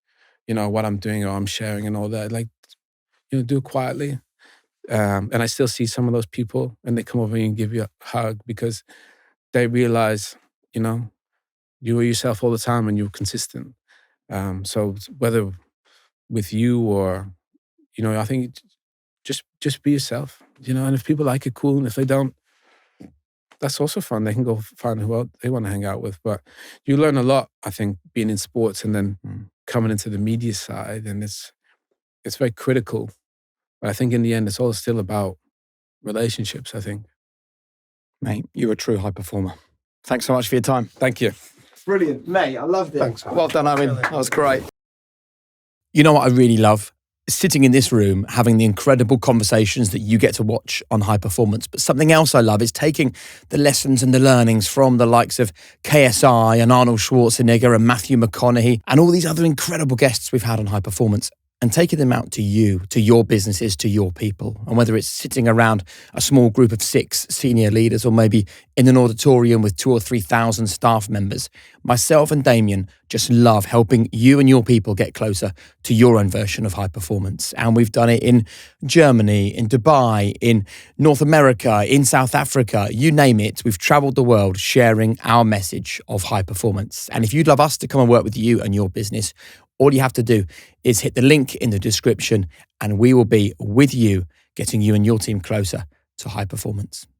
what I'm doing or I'm sharing and all that. Do it quietly. And I still see some of those people, and they come over and give you a hug because they realize, you were yourself all the time and you were consistent. So whether with you or, I think just be yourself, and if people like it, cool. And if they don't, that's also fun. They can go find who else they want to hang out with. But you learn a lot, I think, being in sports and then coming into the media side. And it's very critical. But I think in the end, it's all still about relationships, I think. Mate, you're a true high performer. Thanks so much for your time. Thank you. Brilliant. Mate, I loved it. Thanks. Well done, Owen. That was great. You know what I really love? Sitting in this room, having the incredible conversations that you get to watch on High Performance. But something else I love is taking the lessons and the learnings from the likes of KSI and Arnold Schwarzenegger and Matthew McConaughey and all these other incredible guests we've had on High Performance and taking them out to you, to your businesses, to your people. And whether it's sitting around a small group of 6 senior leaders or maybe in an auditorium with 2,000 or 3,000 staff members, myself and Damien just love helping you and your people get closer to your own version of high performance. And we've done it in Germany, in Dubai, in North America, in South Africa, you name it. We've traveled the world sharing our message of high performance. And if you'd love us to come and work with you and your business, all you have to do is hit the link in the description and we will be with you, getting you and your team closer to high performance.